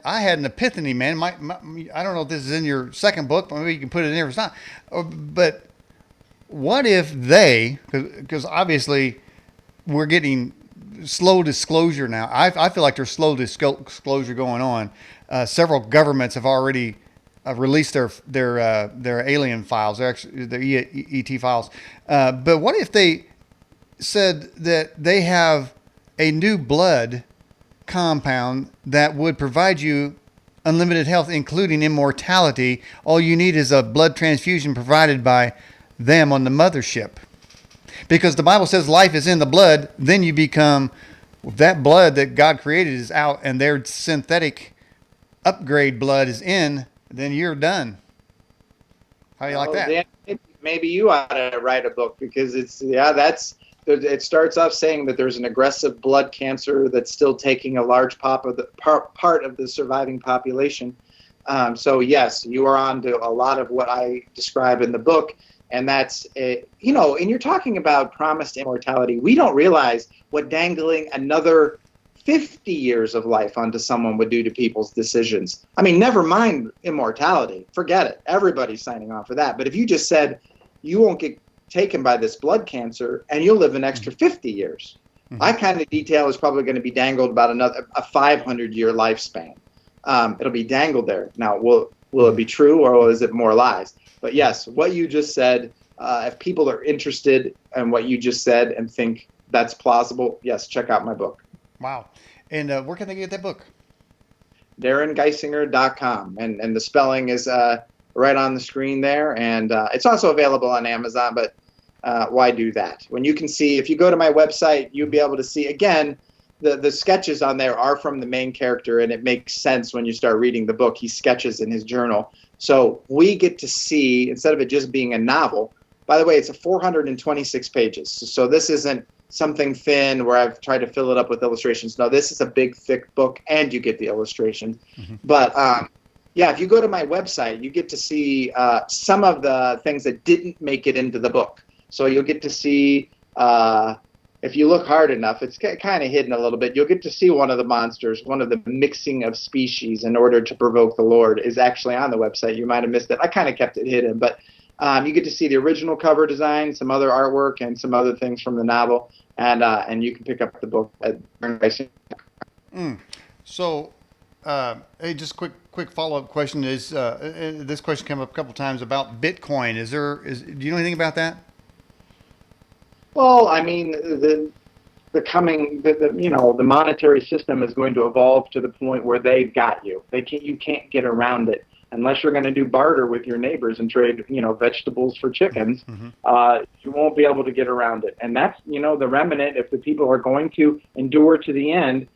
I had an epiphany, man. I don't know if this is in your second book, but maybe you can put it in there if it's not. But what if because obviously we're getting slow disclosure now. I feel like there's slow disclosure going on. Several governments have already release their alien files, their ET files. But what if they said that they have a new blood compound that would provide you unlimited health, including immortality? All you need is a blood transfusion provided by them on the mothership. Because the Bible says life is in the blood, then you become, that blood that God created is out, and their synthetic upgrade blood is in, then you're done. How do you like that? Maybe you ought to write a book, because it starts off saying that there's an aggressive blood cancer that's still taking a large part of the surviving population. So yes, you are on to a lot of what I describe in the book, and that's and you're talking about promised immortality. We don't realize what dangling another 50 years of life onto someone would do to people's decisions. I mean, never mind immortality. Forget it. Everybody's signing on for that. But if you just said you won't get taken by this blood cancer and you'll live an extra 50 years, that kind of detail is probably going to be dangled about a 500-year lifespan. It'll be dangled there. Now, will it be true, or is it more lies? But yes, what you just said, if people are interested in what you just said and think that's plausible, yes, check out my book. Wow. And where can they get that book? DarrenGeisinger.com. And the spelling is right on the screen there. And it's also available on Amazon, but why do that? When you can see, if you go to my website, you'll be able to see, again, the sketches on there are from the main character, and it makes sense when you start reading the book. He sketches in his journal. So we get to see, instead of it just being a novel, by the way, it's 426 pages. So this isn't something thin where I've tried to fill it up with illustrations. No, this is a big, thick book, and you get the illustrations. But yeah, if you go to my website, you get to see some of the things that didn't make it into the book. So you'll get to see, if you look hard enough, it's kind of hidden a little bit. You'll get to see one of the monsters, one of the mixing of species in order to provoke the Lord is actually on the website. You might have missed it. I kind of kept it hidden, but you get to see the original cover design, some other artwork, and some other things from the novel, and you can pick up the book at So, hey, just quick follow-up question is this question came up a couple times about Bitcoin. Do you know anything about that? Well, I mean, the monetary system is going to evolve to the point where they've got you. You can't get around it unless you're going to do barter with your neighbors and trade, vegetables for chickens. You won't be able to get around it. And that's, the remnant, if the people are going to endure to the end,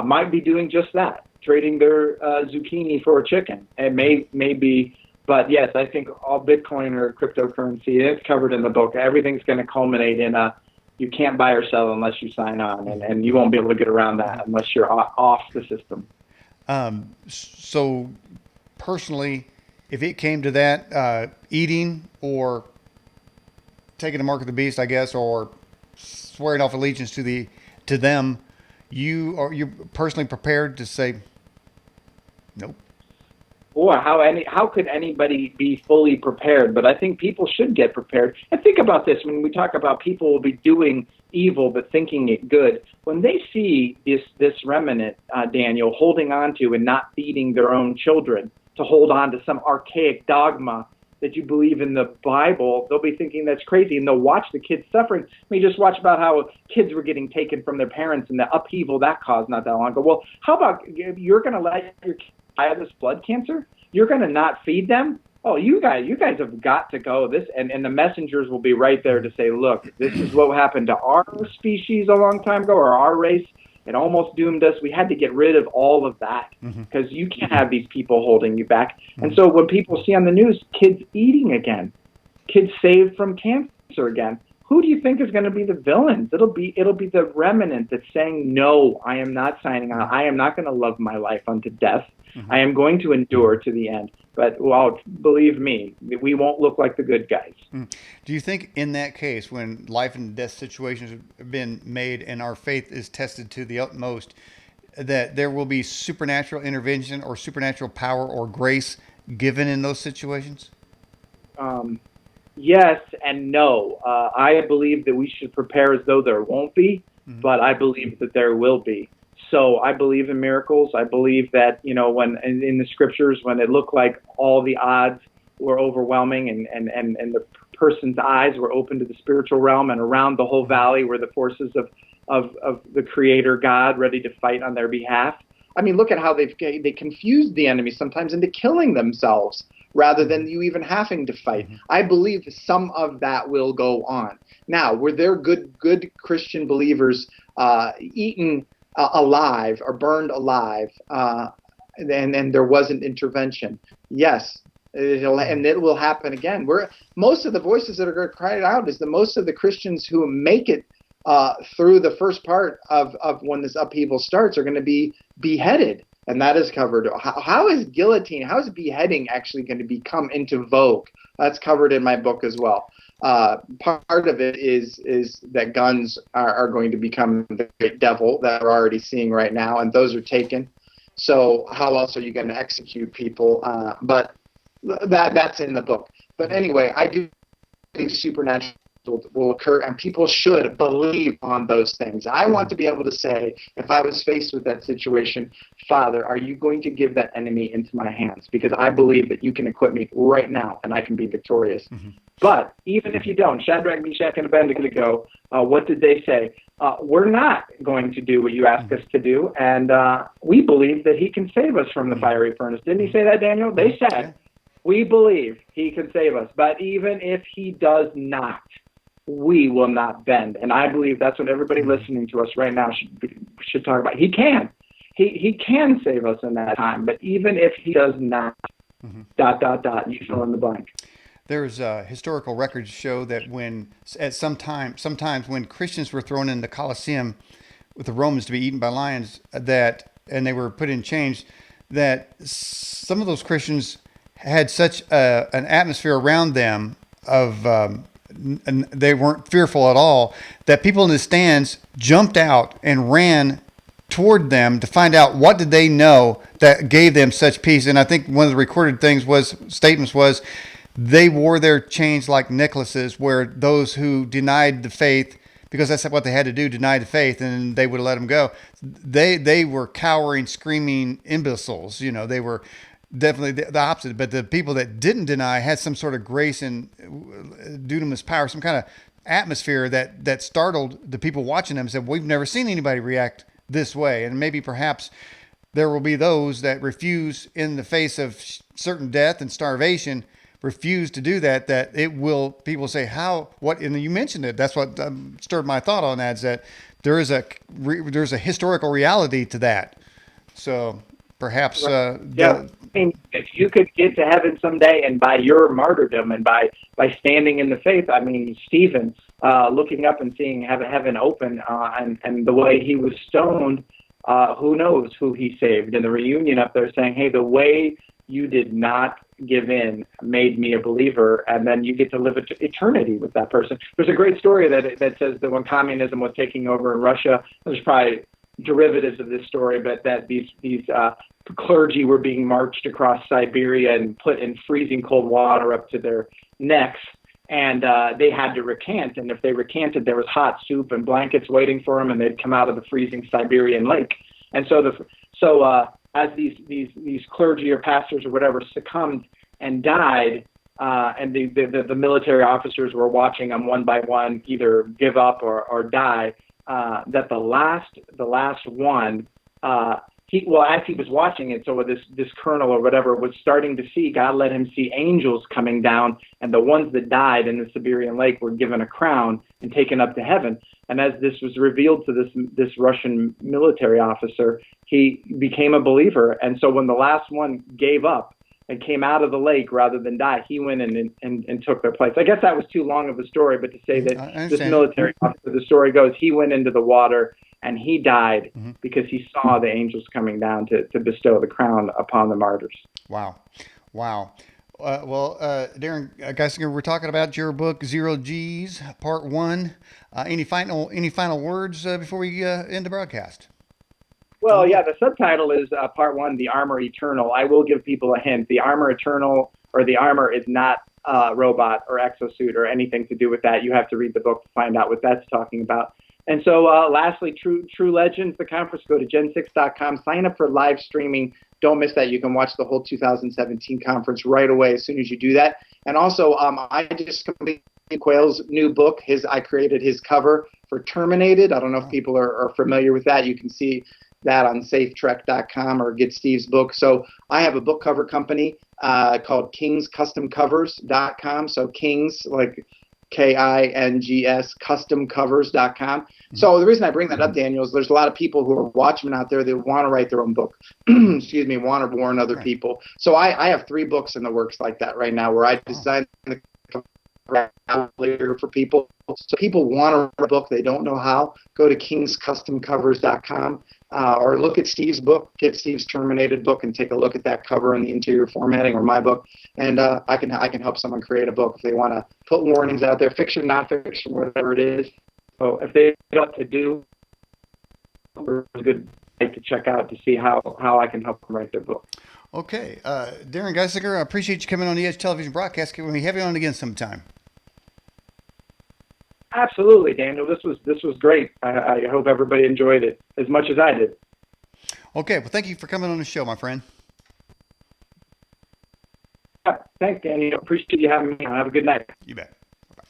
might be doing just that, trading their zucchini for a chicken. It may be. But yes, I think all Bitcoin or cryptocurrency, it's covered in the book. Everything's going to culminate in you can't buy or sell unless you sign on, and you won't be able to get around that unless you're off the system. So personally, if it came to that, eating or taking the mark of the beast, I guess, or swearing off allegiance to them, you're personally prepared to say, nope. Boy, how could anybody be fully prepared? But I think people should get prepared. And think about this: when we talk about people will be doing evil but thinking it good, when they see this remnant, Daniel, holding on to and not feeding their own children, to hold on to some archaic dogma that you believe in the Bible, they'll be thinking that's crazy, and they'll watch the kids suffering. I mean, just watch about how kids were getting taken from their parents and the upheaval that caused not that long ago. Well, how about you're going to let your kids die of this blood cancer? You're going to not feed them? Oh, you guys have got to go. And the messengers will be right there to say, look, this is what happened to our species a long time ago, or our race. It almost doomed us. We had to get rid of all of that because you can't have these people holding you back. And so when people see on the news kids eating again, kids saved from cancer again, who do you think is going to be the villains? It'll be the remnant that's saying, no, I am not signing on. I am not going to love my life unto death. I am going to endure to the end. But, well, believe me, we won't look like the good guys. Do you think in that case, when life and death situations have been made and our faith is tested to the utmost, that there will be supernatural intervention or supernatural power or grace given in those situations? Yes and no. I believe that we should prepare as though there won't be, but I believe that there will be. So I believe in miracles. I believe that, when in the scriptures, when it looked like all the odds were overwhelming and the person's eyes were open to the spiritual realm, and around the whole valley were the forces of the Creator God ready to fight on their behalf. I mean, look at how they confused the enemy sometimes into killing themselves rather than you even having to fight. I believe some of that will go on. Now, were there good Christian believers eaten alive or burned alive, and there wasn't intervention? Yes, and it will happen again. Most of the voices that are going to cry it out is most of the Christians who make it through the first part of when this upheaval starts are going to be beheaded, and that is covered. How is beheading actually going to come into vogue? That's covered in my book as well. Part of it is that guns are going to become the great devil that we're already seeing right now, and those are taken. So how else are you going to execute people? But that's in the book. But anyway, I do think supernatural will occur, and people should believe on those things. I want to be able to say, if I was faced with that situation, Father, are you going to give that enemy into my hands? Because I believe that you can equip me right now, and I can be victorious. But even if you don't, Shadrach, Meshach, and Abednego, what did they say? We're not going to do what you ask us to do, and we believe that he can save us from the fiery furnace. Didn't he say that, Daniel? They said, we believe he can save us, but even if he does not, we will not bend. And I believe that's what everybody listening to us right now should talk about. He can. He can save us in that time, but even if he does not, ... you fill in the blank. There's historical records show that sometimes when Christians were thrown in the Colosseum with the Romans to be eaten by lions, and they were put in chains, that some of those Christians had such an atmosphere around them of and they weren't fearful at all, that people in the stands jumped out and ran toward them to find out what did they know that gave them such peace. And I think one of the recorded statements was they wore their chains like necklaces, where those who denied the faith, because that's what they had to do, deny the faith, and they would let them go. They were cowering, screaming imbeciles. They were definitely the opposite. But the people that didn't deny had some sort of grace and dunamis power, some kind of atmosphere that startled the people watching them and said, we've never seen anybody react this way. And maybe perhaps there will be those that refuse, in the face of certain death and starvation, refuse to do that it will, people say, and you mentioned it, that's what stirred my thought on that, is that there's a historical reality to that. So perhaps I mean, if you could get to heaven someday, and by your martyrdom and by standing in the faith, I mean, Stephen, looking up and seeing heaven open, and the way he was stoned, who knows who he saved. And the reunion up there saying, hey, the way you did not give in made me a believer, and then you get to live eternity with that person. There's a great story that says that when communism was taking over in Russia, there's probably derivatives of this story, but that these clergy were being marched across Siberia and put in freezing cold water up to their necks, and they had to recant. And if they recanted, there was hot soup and blankets waiting for them, and they'd come out of the freezing Siberian lake. And so as these clergy or pastors or whatever succumbed and died, and the military officers were watching them one by one either give up or die, that the last one, as he was watching it, so this colonel or whatever was starting to see, God let him see angels coming down, and the ones that died in the Siberian lake were given a crown and taken up to heaven. And as this was revealed to this Russian military officer, he became a believer. And so when the last one gave up and came out of the lake rather than die, he went in and took their place. I guess that was too long of a story, but to say that this military officer, the story goes, he went into the water and he died because he saw the angels coming down to bestow the crown upon the martyrs. Wow. Darren Geisinger, we're talking about your book, Zero G's, Part 1. Any final words before we end the broadcast? Well, yeah, the subtitle is Part 1, The Armor Eternal. I will give people a hint. The Armor Eternal, or the armor, is not robot or exo-suit or anything to do with that. You have to read the book to find out what that's talking about. And so lastly, True Legends, the conference, go to gen6.com, sign up for live streaming. Don't miss that. You can watch the whole 2017 conference right away as soon as you do that. And also, I just completed Quayle's new book. I created his cover for Terminated. I don't know if people are familiar with that. You can see that on safetrek.com or get Steve's book. So I have a book cover company called kingscustomcovers.com. So Kings, like KINGS, customcovers.com. So the reason I bring that up, Daniel, is there's a lot of people who are watchmen out there that want to write their own book, want to warn other people. So I have 3 books in the works like that right now, where I design the cover for people. So people want to write a book, they don't know how, go to kingscustomcovers.com. Or look at Steve's book, get Steve's Terminated book, and take a look at that cover and the interior formatting, or my book, and I can help someone create a book if they want to put warnings out there, fiction, nonfiction, whatever it is. So if they know what to do, it's a good site to check out to see how I can help them write their book. Okay, Darren Geisinger, I appreciate you coming on the Edge Television broadcast. Can we have you on again sometime? Absolutely, Daniel. This was great. I hope everybody enjoyed it as much as I did. Okay, well, thank you for coming on the show, my friend. Thanks, Daniel. Appreciate you having me on. Have a good night. You bet. Bye-bye.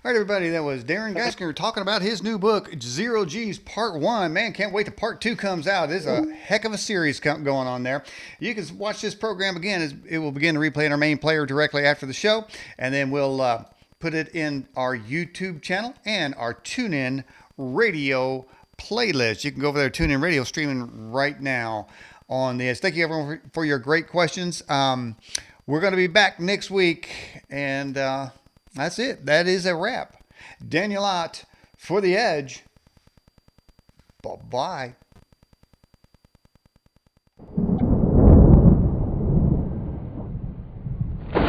All right, everybody, that was Darren Geisinger talking about his new book, Zero G's, Part 1. Man, can't wait till Part 2 comes out. There's a heck of a series going on there. You can watch this program again. It will begin to replay in our main player directly after the show, and then we'll put it in our YouTube channel and our TuneIn Radio playlist. You can go over there, TuneIn Radio, streaming right now on the Edge. Thank you, everyone, for your great questions. We're going to be back next week, and that's it. That is a wrap. Daniel Ott for The Edge. Bye-bye.